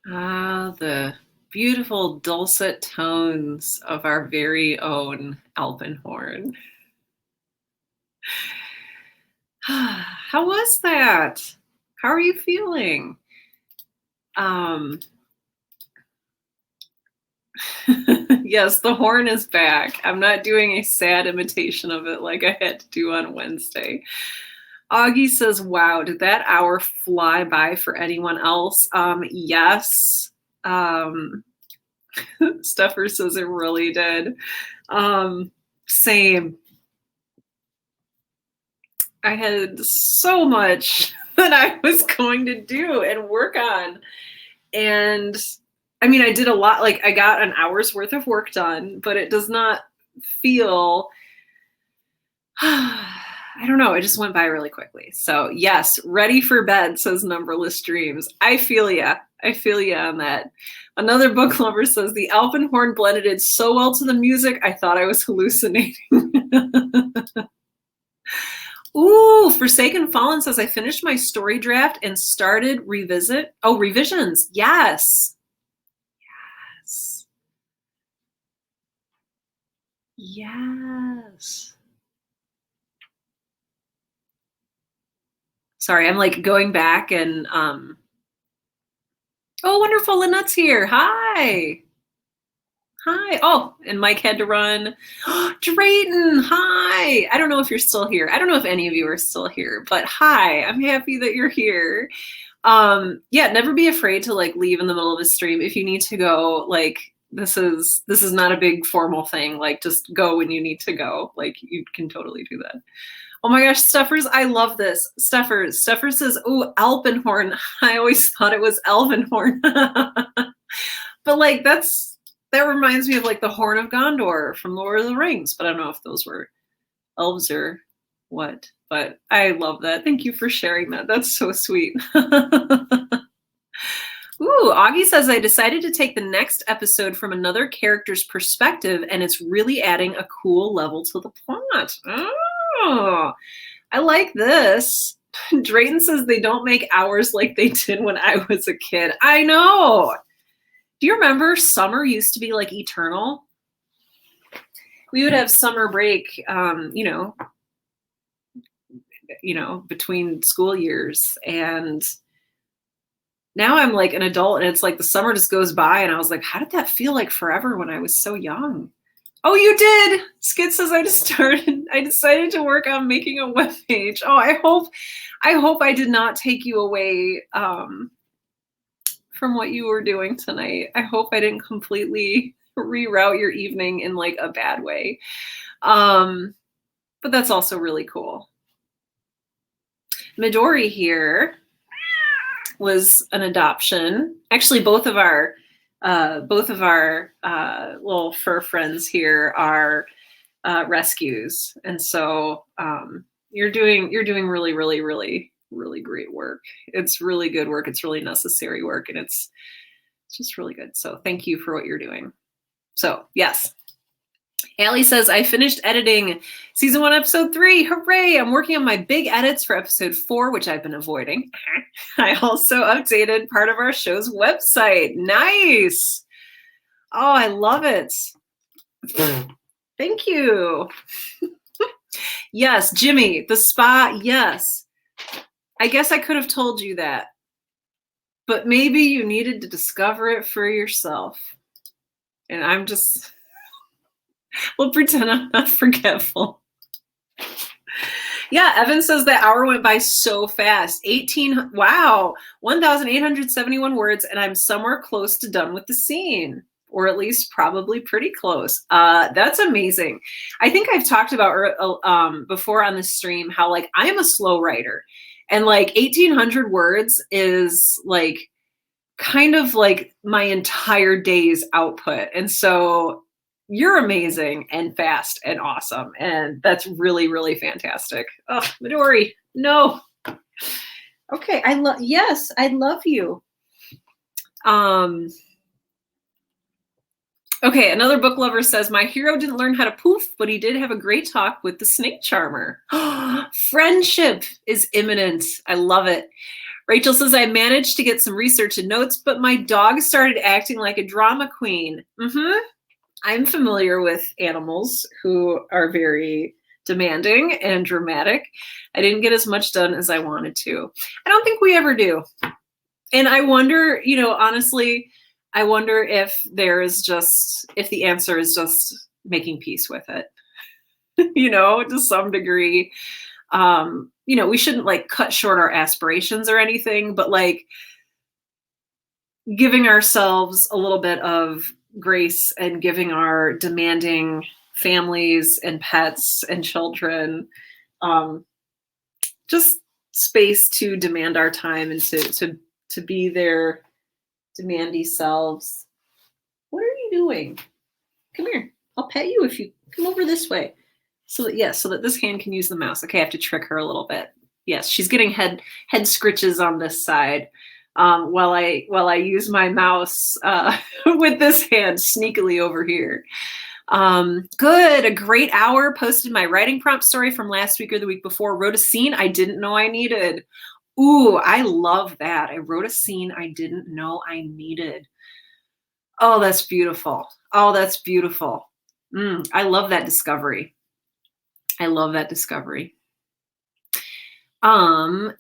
Ah, the beautiful dulcet tones of our very own alpenhorn. How was that? How are you feeling? Yes, the horn is back. I'm not doing a sad imitation of it like I had to do on Wednesday. Augie says, wow, did that hour fly by for anyone else? Yes. Stuffer says it really did. Same. I had so much that I was going to do and work on. And I mean, I did a lot. Like, I got an hour's worth of work done, but it does not feel, I don't know. It just went by really quickly. So yes, ready for bed, says Numberless Dreams. I feel ya. I feel ya on that. Another book lover says the alpenhorn blended in so well to the music, I thought I was hallucinating. Ooh, Forsaken Fallen says I finished my story draft and started revisions. Yes. Yes. Yes. Sorry, I'm like going back and oh, wonderful, Lynette's here. Hi. Hi. Oh, and Mike had to run. Drayton, hi. I don't know if you're still here. I don't know if any of you are still here, but hi. I'm happy that you're here. Yeah, never be afraid to like leave in the middle of a stream if you need to go. Like this is not a big formal thing. Like just go when you need to go. Like you can totally do that. Oh my gosh, Stuffers, I love this. Stuffer says, oh, Alpenhorn. I always thought it was Elvenhorn. But like that reminds me of like the Horn of Gondor from Lord of the Rings, but I don't know if those were elves or what. But I love that. Thank you for sharing that. That's so sweet. Ooh, Augie says, I decided to take the next episode from another character's perspective, and it's really adding a cool level to the plot. Oh, I like this. Drayton says they don't make hours like they did when I was a kid. I know. Do you remember summer used to be like eternal? We would have summer break, between school years. And now I'm like an adult and it's like the summer just goes by. And I was like, how did that feel like forever when I was so young? Oh, you did. Skid says I decided to work on making a web page. Oh, I hope I did not take you away from what you were doing tonight. I hope I didn't completely reroute your evening in like a bad way. But that's also really cool. Midori here was an adoption. Actually, both of our little fur friends here are rescues, and so you're doing really, really, really, really great work. It's really good work. It's really necessary work, and it's just really good. So thank you for what you're doing. So yes. Allie says, I finished editing season 1, episode 3. Hooray! I'm working on my big edits for episode 4, which I've been avoiding. I also updated part of our show's website. Nice. Oh, I love it. Thank you. Yes, Jimmy, the spa. Yes. I guess I could have told you that, but maybe you needed to discover it for yourself. And I'm just... We'll pretend I'm not forgetful. Yeah, Evan says that hour went by so fast. 1,871 words, and I'm somewhere close to done with the scene, or at least probably pretty close. That's amazing. I think I've talked about before on the stream how like I'm a slow writer, and like 1,800 words is like kind of like my entire day's output, and so you're amazing and fast and awesome. And that's really, really fantastic. Oh, Midori, no. Okay, yes, I love you. Okay, another book lover says, my hero didn't learn how to poof, but he did have a great talk with the snake charmer. Friendship is imminent. I love it. Rachel says, I managed to get some research and notes, but my dog started acting like a drama queen. I'm familiar with animals who are very demanding and dramatic. I didn't get as much done as I wanted to. I don't think we ever do. And I wonder, honestly, I wonder if if the answer is just making peace with it, to some degree. We shouldn't like cut short our aspirations or anything, but like giving ourselves a little bit of grace and giving our demanding families and pets and children just space to demand our time and to be their demandy selves. What are you doing? Come here. I'll pet you if you come over this way. So that this hand can use the mouse. Okay, I have to trick her a little bit. Yes, she's getting head scritches on this side while I use my mouse with this hand sneakily over here. Good, a great hour. Posted my writing prompt story from last week or the week before. Wrote a scene I didn't know I needed. Ooh, I love that. I wrote a scene I didn't know I needed. Oh, that's beautiful. Oh, that's beautiful. I love that discovery. I love that discovery.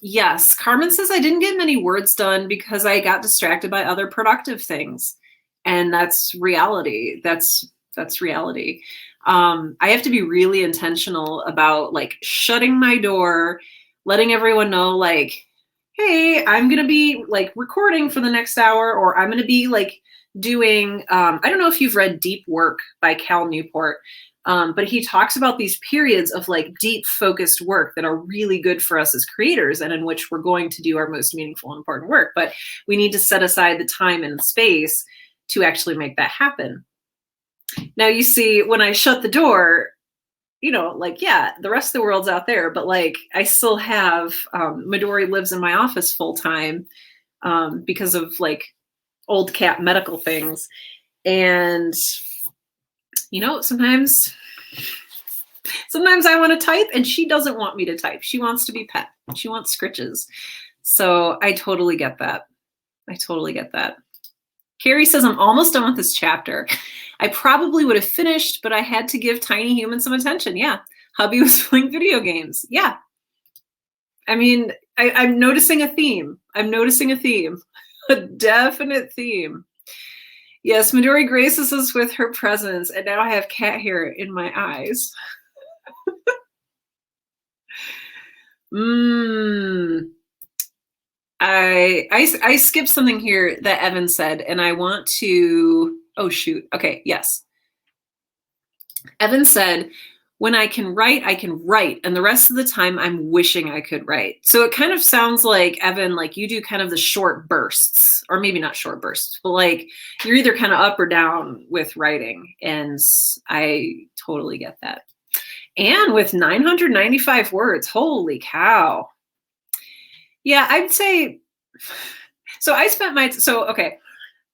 Yes, Carmen says I didn't get many words done because I got distracted by other productive things. And that's reality. That's reality. I have to be really intentional about like shutting my door, letting everyone know like, hey, I'm going to be like recording for the next hour, or I'm going to be like doing, I don't know if you've read Deep Work by Cal Newport, but he talks about these periods of like deep focused work that are really good for us as creators and in which we're going to do our most meaningful and important work. But we need to set aside the time and space to actually make that happen. Now, you see, when I shut the door, the rest of the world's out there, but like I still have, Midori lives in my office full time because of like old cat medical things. And, sometimes I want to type and she doesn't want me to type. She wants to be pet. She wants scritches. So I totally get that. Carrie says, I'm almost done with this chapter. I probably would have finished, but I had to give tiny humans some attention. Yeah. Hubby was playing video games. Yeah. I mean, I'm noticing a theme. A definite theme. Yes, Midori graces us with her presence, and now I have cat hair in my eyes. I skipped something here that Evan said, and I want to, oh shoot. Okay, yes. Evan said, when I can write, and the rest of the time I'm wishing I could write. So it kind of sounds like, Evan, like you do kind of the short bursts, or maybe not short bursts, but like you're either kind of up or down with writing. And I totally get that. And with 995 words, holy cow. Yeah, I'd say, so I spent okay.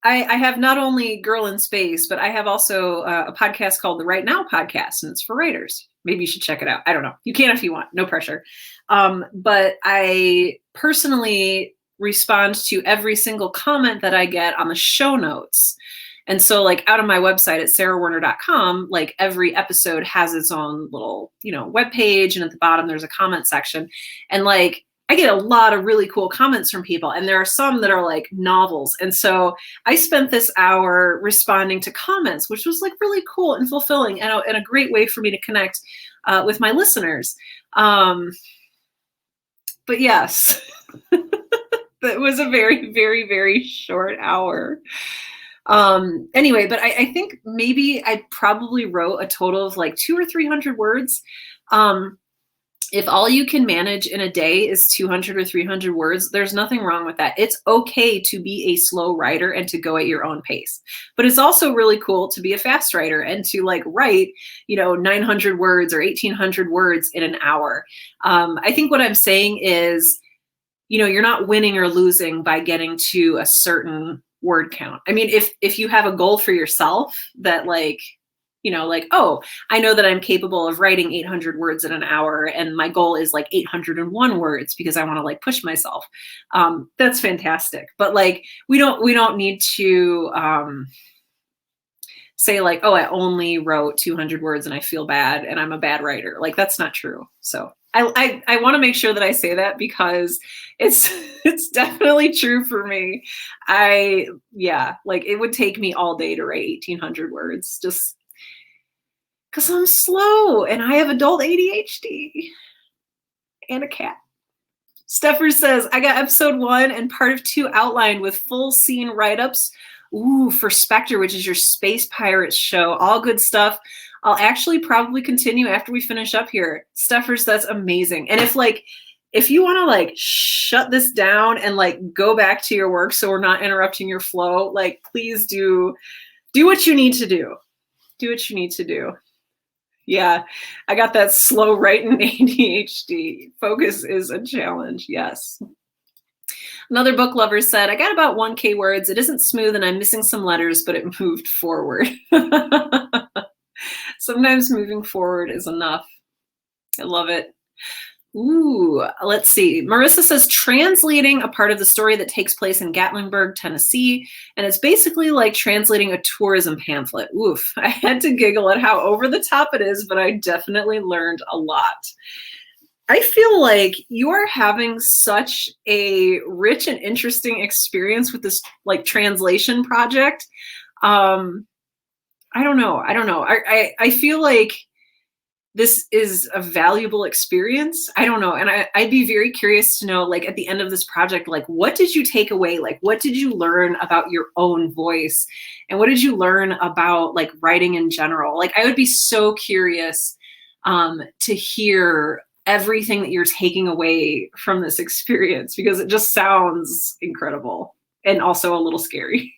I have not only Girl in Space, but I have also a podcast called the Right Now Podcast, and it's for writers. Maybe you should check it out. I don't know. You can if you want. No pressure. But I personally respond to every single comment that I get on the show notes. And so like out on my website at sarahwerner.com, like every episode has its own little, web page. And at the bottom, there's a comment section. And like, I get a lot of really cool comments from people, and there are some that are like novels. And so I spent this hour responding to comments, which was like really cool and fulfilling and a great way for me to connect with my listeners. But yes, that was a very, very, very short hour. Anyway, but I think maybe I probably wrote a total of like 200 or 300 words. If all you can manage in a day is 200 or 300 words, there's nothing wrong with that. It's okay to be a slow writer and to go at your own pace. But it's also really cool to be a fast writer and to like write, 900 words or 1800 words in an hour. I think what I'm saying is, you're not winning or losing by getting to a certain word count. I mean, if you have a goal for yourself that like, like, oh, I know that I'm capable of writing 800 words in an hour and my goal is like 801 words because I want to like push myself. That's fantastic. But like, we don't need to say like, oh, I only wrote 200 words and I feel bad and I'm a bad writer. Like, that's not true. So I want to make sure that I say that because it's definitely true for me. Like it would take me all day to write 1,800 words just because I'm slow and I have adult ADHD and a cat. Steffer says, I got episode 1 and part of 2 outlined with full scene write-ups. Ooh, for Spectre, which is your space pirates show. All good stuff. I'll actually probably continue after we finish up here. Steffers, that's amazing. And if you want to like shut this down and like go back to your work so we're not interrupting your flow, like please do what you need to do. Do what you need to do. Yeah, I got that slow writing ADHD. Focus is a challenge. Yes. Another book lover said, I got about 1K words. It isn't smooth and I'm missing some letters, but it moved forward. Sometimes moving forward is enough. I love it. Ooh, let's see. Marissa says translating a part of the story that takes place in Gatlinburg, Tennessee, and it's basically like translating a tourism pamphlet. Oof, I had to giggle at how over the top it is, but I definitely learned a lot. I feel like you are having such a rich and interesting experience with this like translation project. I don't know. I feel like this is a valuable experience. I don't know. And I'd be very curious to know, like, at the end of this project, like, what did you take away? Like, what did you learn about your own voice? And what did you learn about, like, writing in general? Like, I would be so curious to hear everything that you're taking away from this experience because it just sounds incredible and also a little scary.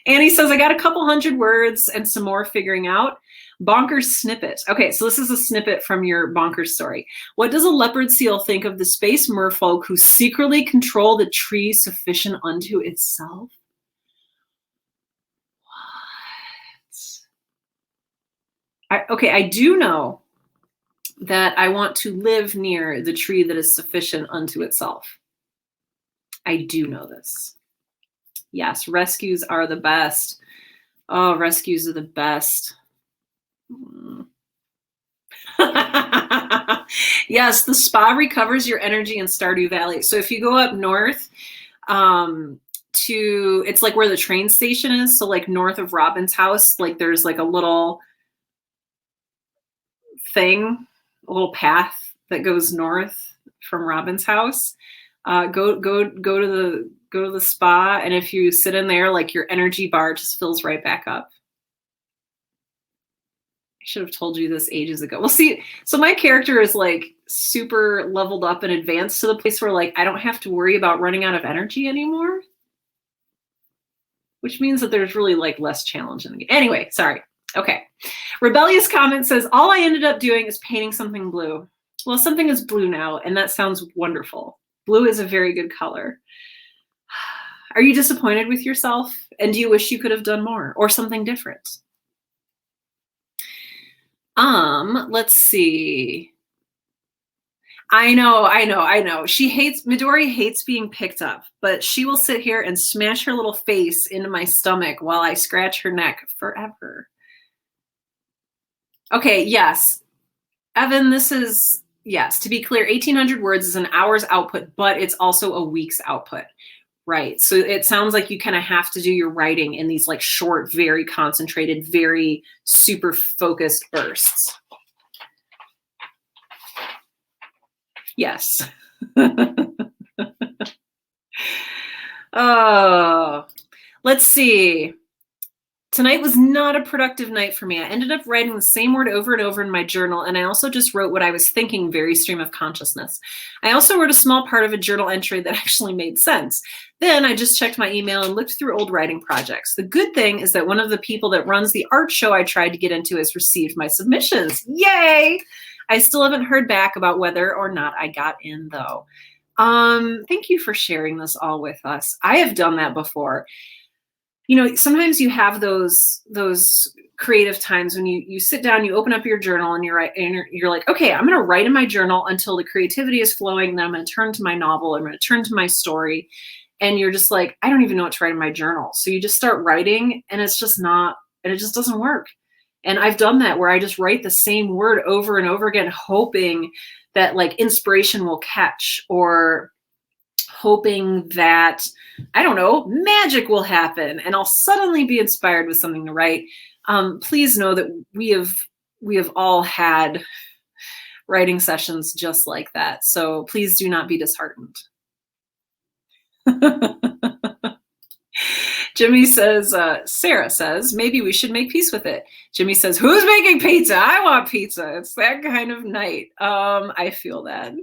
Annie says, I got a couple hundred words and some more figuring out. Bonkers snippet. Okay, so this is a snippet from your bonkers story. What does a leopard seal think of the space merfolk who secretly control the tree sufficient unto itself? What? I do know that I want to live near the tree that is sufficient unto itself. I do know this. Yes, rescues are the best. Oh, rescues are the best. Yes, the spa recovers your energy in Stardew Valley. So if you go up north it's like where the train station is. So like north of Robin's house, like there's like a little thing, a little path that goes north from Robin's house. Go to the spa, and if you sit in there, like your energy bar just fills right back up. I should have told you this ages ago. Well, see, so my character is like super leveled up and advanced to the place where like I don't have to worry about running out of energy anymore, which means that there's really like less challenge in the game. Anyway, sorry. Okay. Rebellious comment says, all I ended up doing is painting something blue. Well, something is blue now, and that sounds wonderful. Blue is a very good color. Are you disappointed with yourself? And do you wish you could have done more or something different? Let's see. I know. Midori hates being picked up, but she will sit here and smash her little face into my stomach while I scratch her neck forever. Okay, yes. Evan, this is, yes, to be clear, 1,800 words is an hour's output, but it's also a week's output. Right. So it sounds like you kind of have to do your writing in these like short, very concentrated, very super focused bursts. Yes. Oh, let's see. Tonight was not a productive night for me. I ended up writing the same word over and over in my journal, and I also just wrote what I was thinking, very stream of consciousness. I also wrote a small part of a journal entry that actually made sense. Then I just checked my email and looked through old writing projects. The good thing is that one of the people that runs the art show I tried to get into has received my submissions. Yay! I still haven't heard back about whether or not I got in, though. Thank you for sharing this all with us. I have done that before. Sometimes you have those creative times when you sit down, you open up your journal and you're like, okay, I'm going to write in my journal until the creativity is flowing. Then I'm going to turn to my novel. I'm going to turn to my story. And you're just like, I don't even know what to write in my journal. So you just start writing and it just doesn't work. And I've done that where I just write the same word over and over again, hoping that like inspiration will catch, or hoping that, I don't know, magic will happen and I'll suddenly be inspired with something to write. Please know that we have all had writing sessions just like that. So please do not be disheartened. Jimmy says, Sarah says, maybe we should make peace with it. Jimmy says, who's making pizza? I want pizza. It's that kind of night. I feel that.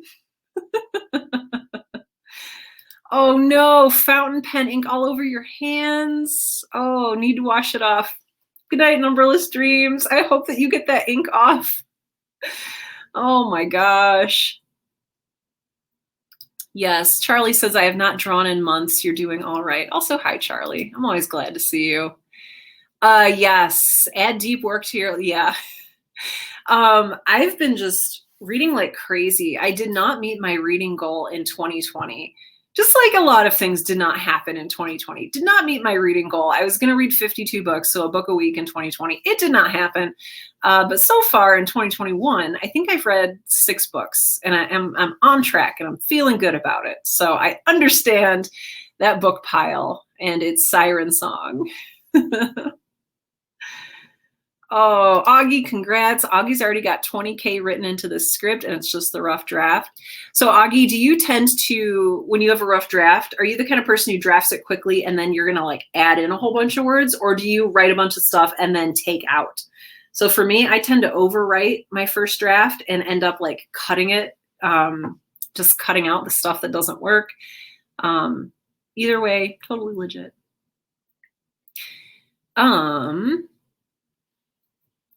Oh no, fountain pen ink all over your hands. Oh, need to wash it off. Good night, numberless dreams. I hope that you get that ink off. Oh my gosh. Yes, Charlie says, I have not drawn in months. You're doing all right. Also, hi, Charlie. I'm always glad to see you. Yes, add deep work to your, yeah. I've been just reading like crazy. I did not meet my reading goal in 2020. Just like a lot of things did not happen in 2020. Did not meet my reading goal. I was going to read 52 books, so a book a week in 2020. It did not happen. But so far in 2021, I think I've read 6 books, and I'm on track, and I'm feeling good about it. So I understand that book pile and its siren song. Oh, Augie, congrats. Augie's already got 20K written into the script, and it's just the rough draft. So Augie, do you tend to, when you have a rough draft, are you the kind of person who drafts it quickly and then you're going to like add in a whole bunch of words, or do you write a bunch of stuff and then take out? So for me, I tend to overwrite my first draft and end up like cutting it, just cutting out the stuff that doesn't work. Either way, totally legit.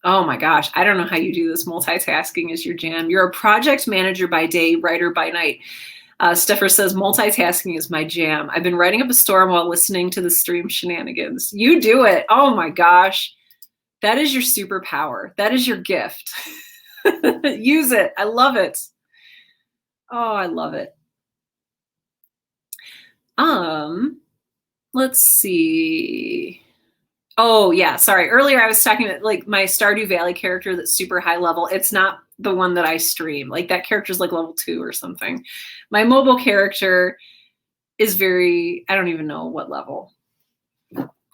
Oh my gosh, I don't know how you do this. Multitasking is your jam. You're a project manager by day, writer by night. Steffer says, multitasking is my jam. I've been writing up a storm while listening to the stream shenanigans. You do it. Oh my gosh. That is your superpower. That is your gift. Use it. I love it. Oh, I love it. Let's see. Oh yeah, sorry. Earlier I was talking about like my Stardew Valley character that's super high level. It's not the one that I stream. Like that character's like level 2 or something. My mobile character is very, I don't even know what level.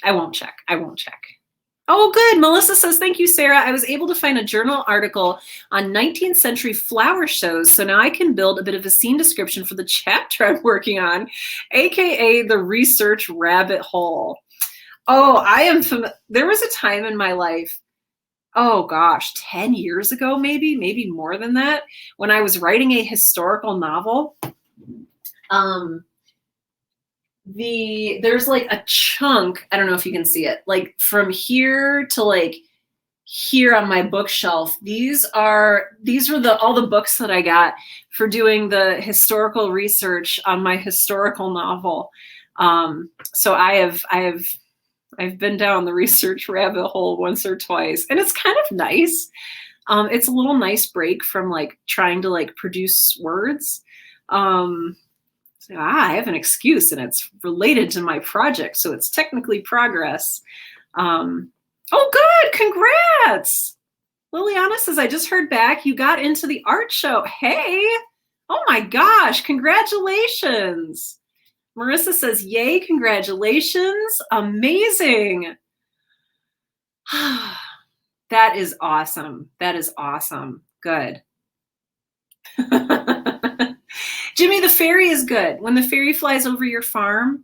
I won't check. Oh, good. Melissa says, thank you, Sarah. I was able to find a journal article on 19th century flower shows, so now I can build a bit of a scene description for the chapter I'm working on, aka the research rabbit hole. Oh, there was a time in my life, oh gosh, 10 years ago, maybe more than that, when I was writing a historical novel. There's like a chunk, I don't know if you can see it, like from here to like here on my bookshelf. These were all the books that I got for doing the historical research on my historical novel. So I've been down the research rabbit hole once or twice, and it's kind of nice. It's a little nice break from like trying to like produce words. So, I have an excuse and it's related to my project, so it's technically progress. Oh, good. Congrats. Liliana says, I just heard back you got into the art show. Hey, oh my gosh, congratulations. Marissa says, yay, congratulations. Amazing. That is awesome. That is awesome. Good. Jimmy, the fairy is good. When the fairy flies over your farm,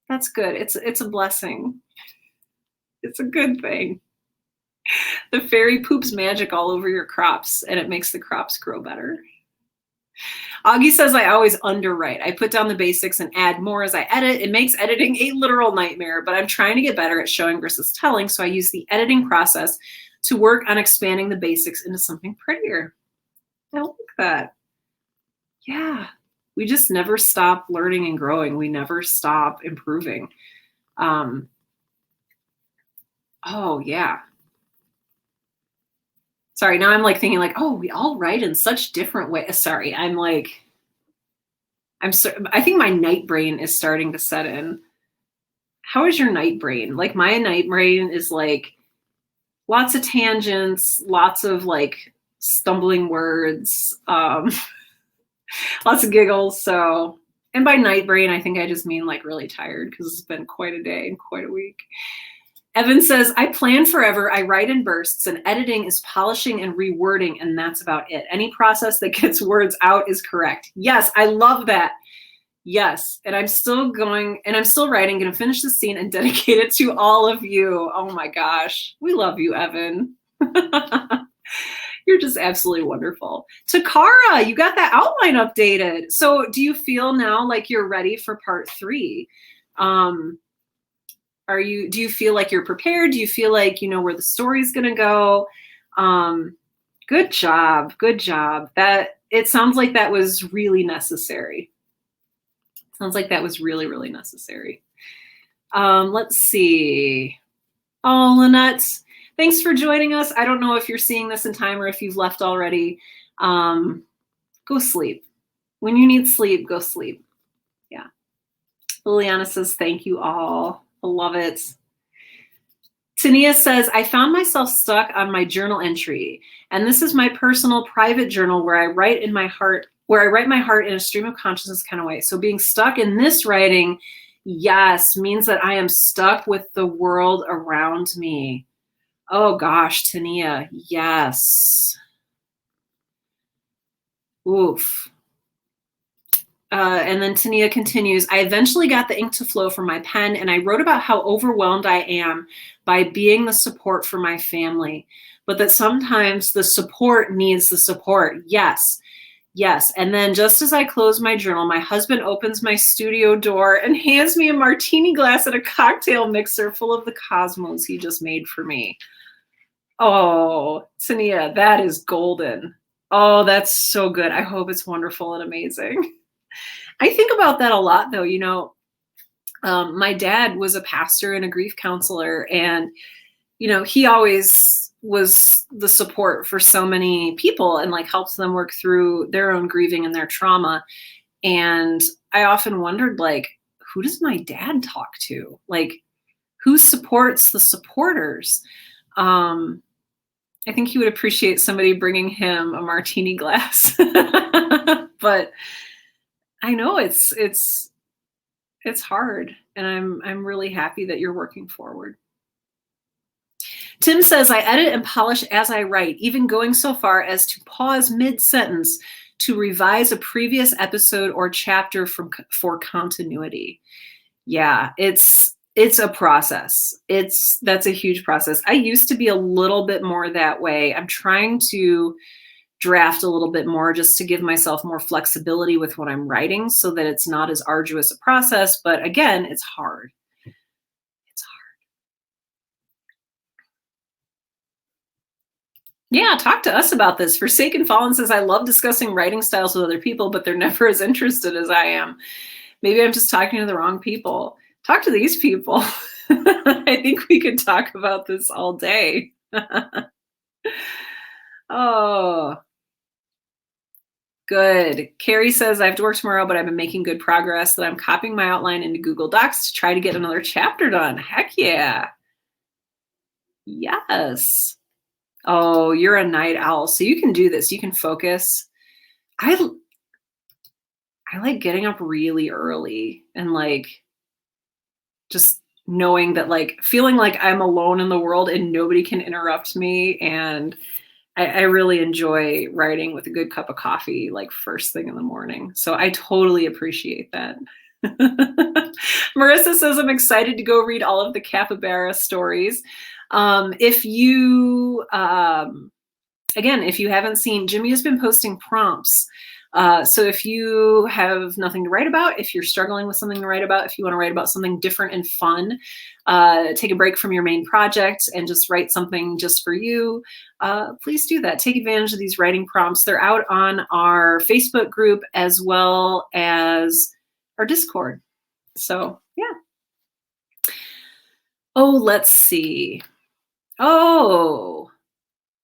that's good. It's a blessing. It's a good thing. The fairy poops magic all over your crops, and it makes the crops grow better. Augie says, I always underwrite. I put down the basics and add more as I edit. It makes editing a literal nightmare, but I'm trying to get better at showing versus telling, so I use the editing process to work on expanding the basics into something prettier. I like that. Yeah. We just never stop learning and growing. We never stop improving. Oh yeah. Sorry, now I'm like thinking like, oh, we all write in such different ways. Sorry, I think my night brain is starting to set in. How is your night brain? Like my night brain is like lots of tangents, lots of like stumbling words, lots of giggles. So, and by night brain, I think I just mean like really tired because it's been quite a day and quite a week. Evan says, I plan forever. I write in bursts, and editing is polishing and rewording, and that's about it. Any process that gets words out is correct. Yes, I love that. Yes, and I'm still going, and I'm still writing, going to finish the scene and dedicate it to all of you. Oh my gosh, we love you, Evan. You're just absolutely wonderful. Takara, you got that outline updated. So do you feel now like you're ready for part 3? Do you feel like you're prepared? Do you feel like you know where the story's going to go? Good job. Good job. It sounds like that was really necessary. Sounds like that was really, really necessary. Let's see. Oh, Lynette, thanks for joining us. I don't know if you're seeing this in time or if you've left already. Go sleep. When you need sleep, go sleep. Yeah. Liliana says, thank you all. I love it. Tania says, I found myself stuck on my journal entry, and this is my personal private journal where I write my heart in a stream of consciousness kind of way. So being stuck in this writing, yes, means that I am stuck with the world around me. Oh gosh, Tania, yes. Oof. And then Tania continues, I eventually got the ink to flow from my pen, and I wrote about how overwhelmed I am by being the support for my family, but that sometimes the support needs the support. Yes. Yes. And then just as I close my journal, my husband opens my studio door and hands me a martini glass and a cocktail mixer full of the cosmos he just made for me. Oh, Tania, that is golden. Oh, that's so good. I hope it's wonderful and amazing. I think about that a lot, though. You know, my dad was a pastor and a grief counselor, and, you know, he always was the support for so many people and like helps them work through their own grieving and their trauma. And I often wondered, like, who does my dad talk to? Like, who supports the supporters? I think he would appreciate somebody bringing him a martini glass. But I know it's hard, and I'm really happy that you're working forward. Tim says, I edit and polish as I write, even going so far as to pause mid-sentence to revise a previous episode or chapter for continuity. Yeah, it's a process. That's a huge process. I used to be a little bit more that way. I'm trying to draft a little bit more just to give myself more flexibility with what I'm writing so that it's not as arduous a process. But again, it's hard. It's hard. Yeah, talk to us about this. Forsaken Fallen says, I love discussing writing styles with other people, but they're never as interested as I am. Maybe I'm just talking to the wrong people. Talk to these people. I think we could talk about this all day. Oh, good. Carrie says, I have to work tomorrow, but I've been making good progress, that I'm copying my outline into Google Docs to try to get another chapter done. Heck yeah. Yes. Oh, you're a night owl, so you can do this. You can focus. I like getting up really early and like just knowing that, like, feeling like I'm alone in the world and nobody can interrupt me. And I really enjoy writing with a good cup of coffee, like first thing in the morning. So I totally appreciate that. Marissa says, I'm excited to go read all of the capybara stories. If you, again, if you haven't seen, Jimmy has been posting prompts So if you have nothing to write about, if you're struggling with something to write about, if you want to write about something different and fun, take a break from your main project and just write something just for you, please do that. Take advantage of these writing prompts. They're out on our Facebook group as well as our Discord. So yeah. Oh, let's see. Oh,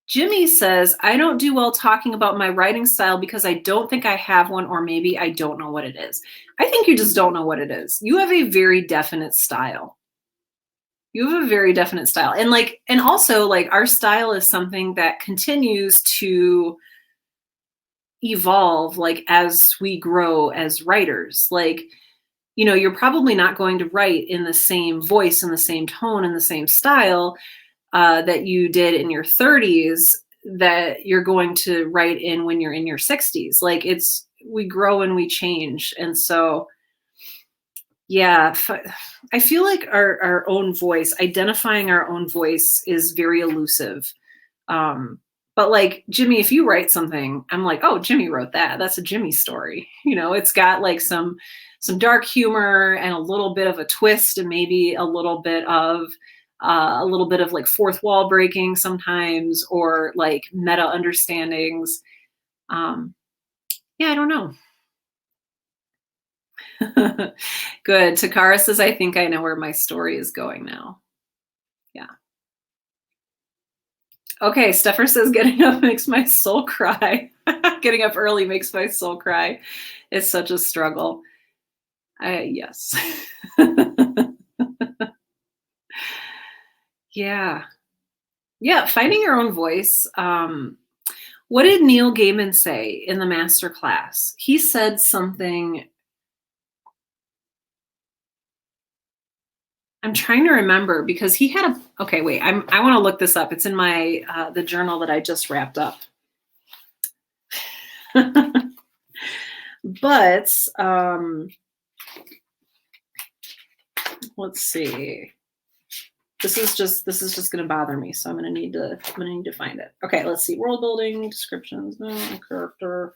Jimmy says, I don't do well talking about my writing style because I don't think I have one, or maybe I don't know what it is. I think you just don't know what it is. You have a very definite style. You have a very definite style. And also like our style is something that continues to evolve like as we grow as writers. Like, you know, you're probably not going to write in the same voice and the same tone and the same style that you did in your 30s that you're going to write in when you're in your 60s. Like we grow and we change. And so, yeah, I feel like our own voice, identifying our own voice is very elusive. But like, Jimmy, if you write something, I'm like, oh, Jimmy wrote that. That's a Jimmy story. You know, it's got like some dark humor and a little bit of a twist and maybe a little bit of like fourth wall breaking sometimes, or like meta understandings. Yeah, I don't know. Good. Takara says, I think I know where my story is going now. Yeah. Okay, Steffer says, getting up makes my soul cry. Getting up early makes my soul cry. It's such a struggle. Yes. Yeah. Yeah, finding your own voice. What did Neil Gaiman say in the master class? He said something. I'm trying to remember because he had okay, wait, I want to look this up. It's in my the journal that I just wrapped up. But let's see. This is just going to bother me, so I'm going to need to find it. Okay, let's see. World building, descriptions, character,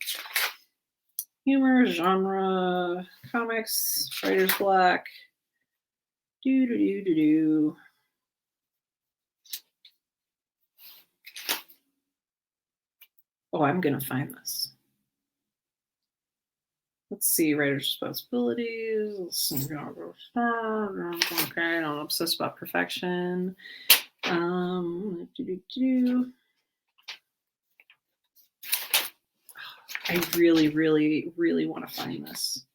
humor, genre, comics, writer's block. Oh, I'm going to find this. Let's see, writer's responsibilities. Okay, I don't obsess about perfection. I really, really, really want to find this.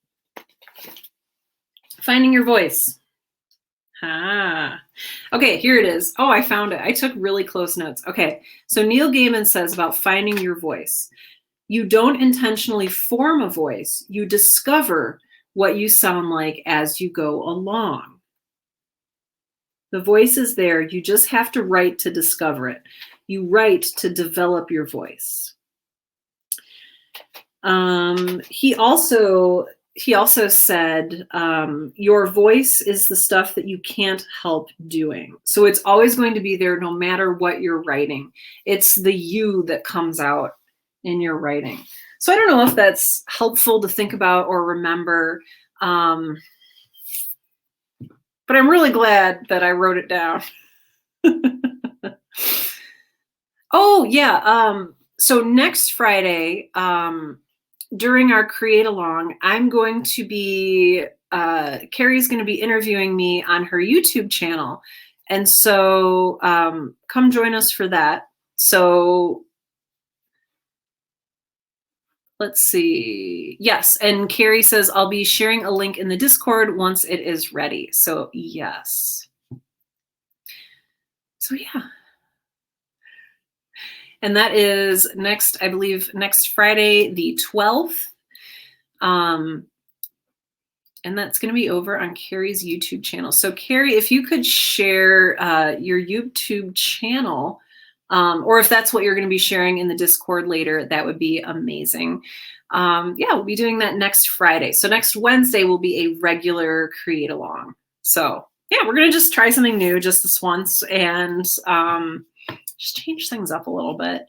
Finding your voice. Okay, here it is. Oh, I found it. I took really close notes. Okay, so Neil Gaiman says about finding your voice. You don't intentionally form a voice. You discover what you sound like as you go along. The voice is there. You just have to write to discover it. You write to develop your voice. He also said, your voice is the stuff that you can't help doing. So it's always going to be there no matter what you're writing. It's the you that comes out in your writing. So I don't know if that's helpful to think about or remember. But I'm really glad that I wrote it down. Oh, yeah. So next Friday, during our Create Along, I'm going to be, Carrie's going to be interviewing me on her YouTube channel. And so come join us for that. So let's see. Yes. And Carrie says, I'll be sharing a link in the Discord once it is ready. So yes. So yeah. And that is I believe next Friday, the 12th. And that's going to be over on Carrie's YouTube channel. So Carrie, if you could share your YouTube channel, or if that's what you're going to be sharing in the Discord later, that would be amazing. Yeah, we'll be doing that next Friday. So next Wednesday will be a regular Create Along. So yeah, we're going to just try something new just this once and just change things up a little bit.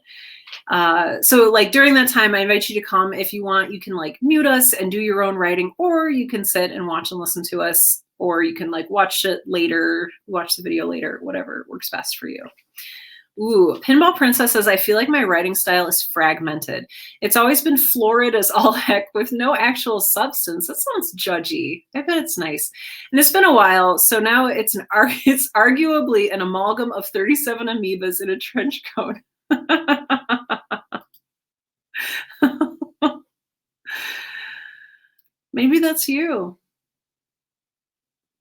So like during that time, I invite you to come. If you want, you can like mute us and do your own writing, or you can sit and watch and listen to us, or you can like watch it later, watch the video later, whatever works best for you. Ooh, Pinball Princess says, I feel like my writing style is fragmented. It's always been florid as all heck with no actual substance. That sounds judgy. I bet it's nice. And it's been a while, so now it's arguably an amalgam of 37 amoebas in a trench coat. Maybe that's you.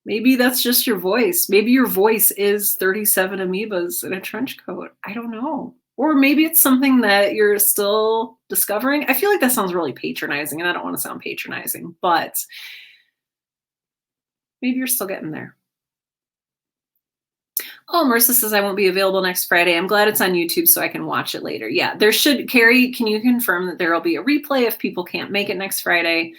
Maybe that's just your voice. Maybe your voice is 37 amoebas in a trench coat. I don't know. Or maybe it's something that you're still discovering. I feel like that sounds really patronizing, and I don't want to sound patronizing, but maybe you're still getting there. Oh, Marissa says I won't be available next Friday. I'm glad it's on YouTube so I can watch it later. Yeah, there should, Carrie, can you confirm that there will be a replay if people can't make it next Friday?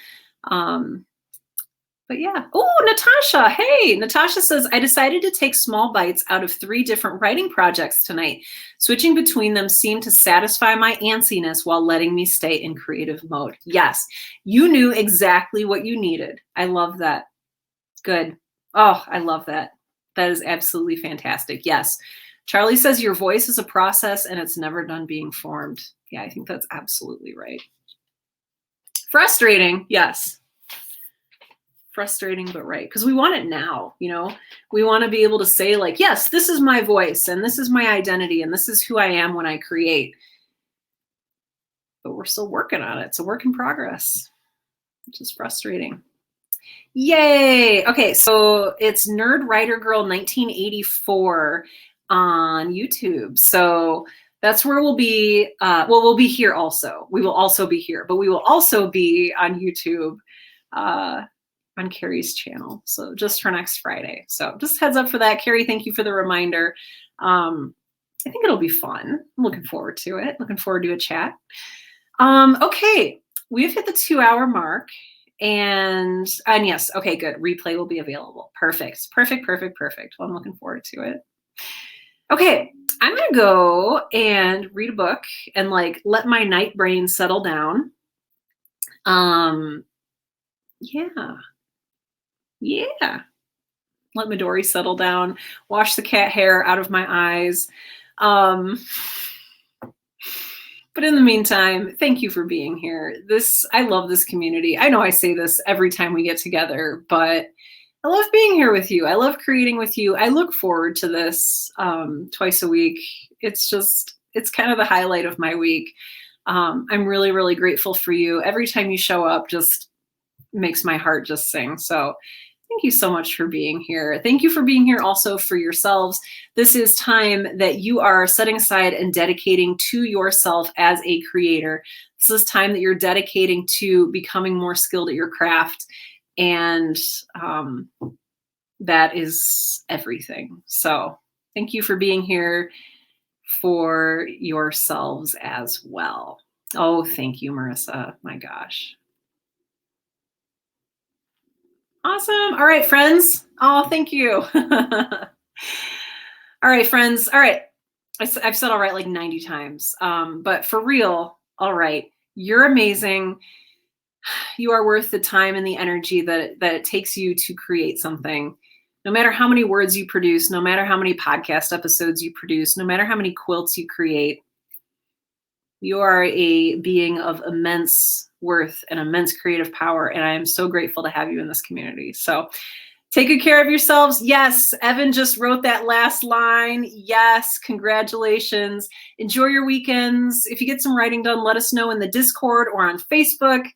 But yeah. Oh, Natasha. Hey, Natasha says, I decided to take small bites out of 3 different writing projects tonight. Switching between them seemed to satisfy my antsiness while letting me stay in creative mode. Yes, you knew exactly what you needed. I love that. Good. Oh, I love that. That is absolutely fantastic. Yes. Charlie says your voice is a process and it's never done being formed. Yeah, I think that's absolutely right. Frustrating. Yes. Frustrating, but right. Because we want it now, you know, we want to be able to say like, yes, this is my voice and this is my identity and this is who I am when I create. But we're still working on it. It's a work in progress, which is frustrating. Yay. Okay. So it's Nerd Writer Girl 1984 on YouTube. So that's where we'll be. Well, we'll be here also. We will also be here, but we will also be on YouTube, on Carrie's channel. So just for next Friday. So just heads up for that. Carrie, thank you for the reminder. I think it'll be fun. I'm looking forward to it. Looking forward to a chat. Okay. We've hit the 2-hour mark and yes. Okay, good. Replay will be available. Perfect. Perfect. Perfect. Perfect. Well, I'm looking forward to it. Okay. I'm going to go and read a book and like let my night brain settle down. Yeah. Yeah. Let Midori settle down, wash the cat hair out of my eyes. But in the meantime, thank you for being here. I love this community. I know I say this every time we get together, but I love being here with you. I love creating with you. I look forward to this twice a week. It's kind of the highlight of my week. I'm really, really grateful for you. Every time you show up just makes my heart just sing. So thank you so much for being here. Thank you for being here also for yourselves. This is time that you are setting aside and dedicating to yourself as a creator. This is time that you're dedicating to becoming more skilled at your craft. And that is everything. So thank you for being here for yourselves as well. Oh, thank you, Marissa. My gosh. Awesome. All right, friends. Oh, thank you. All right, friends. All right. I've said all right like 90 times. But for real, all right. You're amazing. You are worth the time and the energy that it takes you to create something. No matter how many words you produce, no matter how many podcast episodes you produce, no matter how many quilts you create, you are a being of immense worth and immense creative power. And I am so grateful to have you in this community. So take good care of yourselves. Yes, Evan just wrote that last line. Yes, congratulations. Enjoy your weekends. If you get some writing done, let us know in the Discord or on Facebook.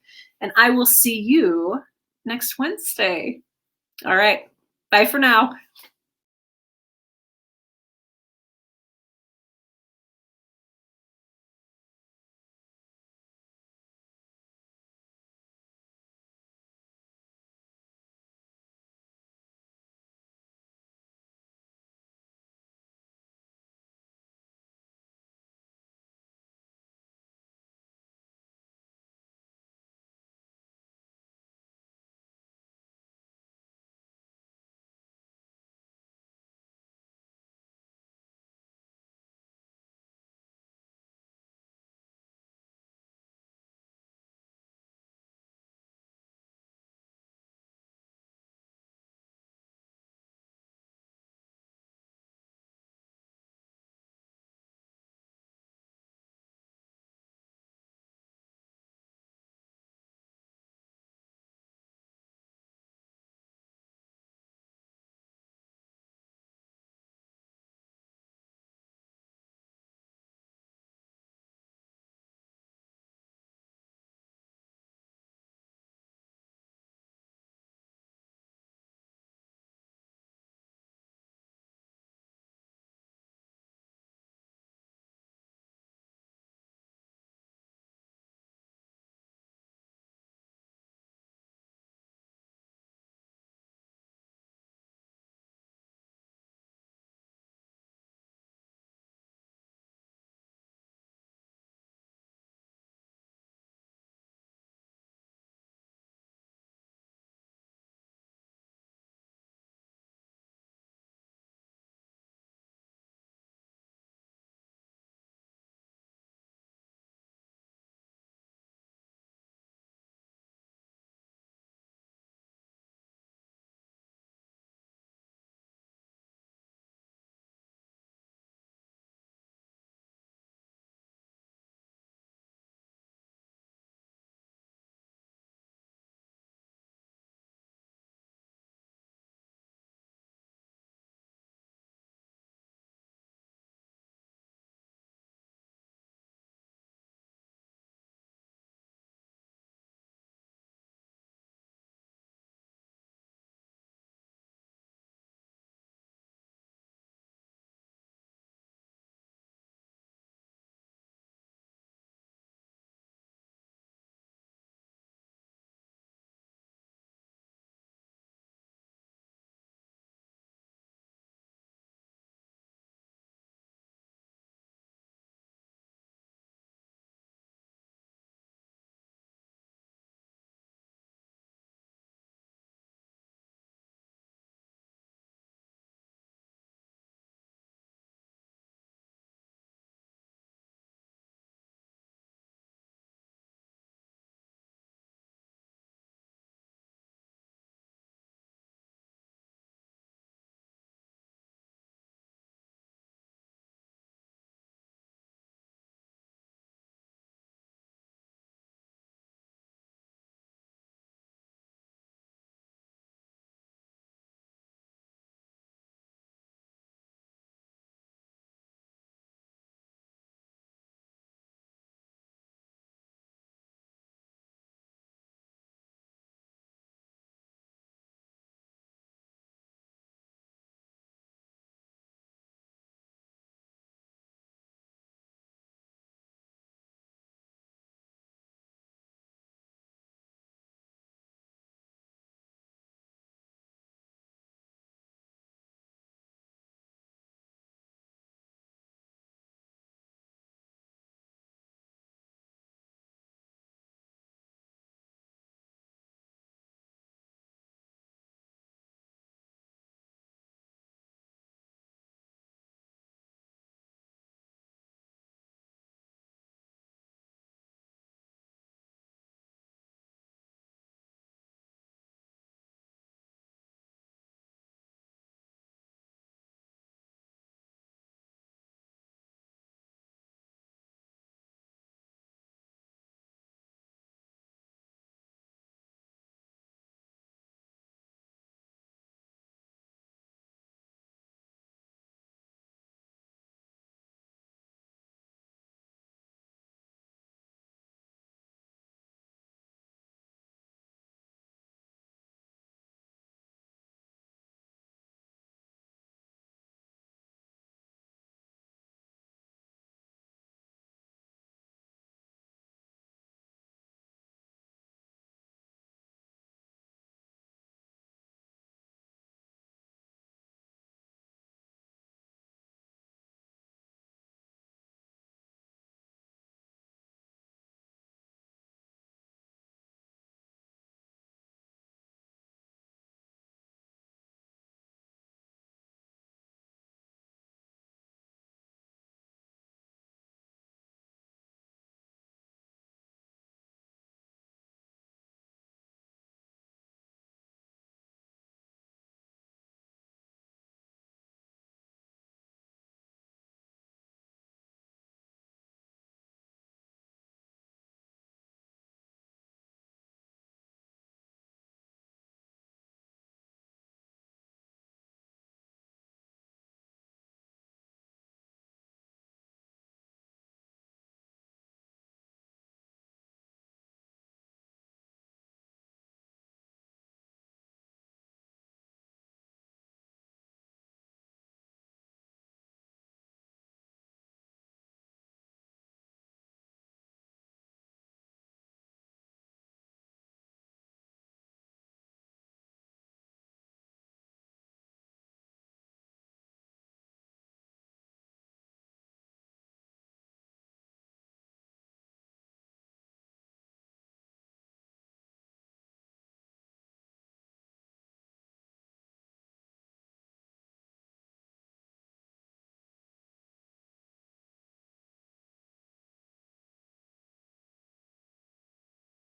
And I will see you next Wednesday. All right. Bye for now.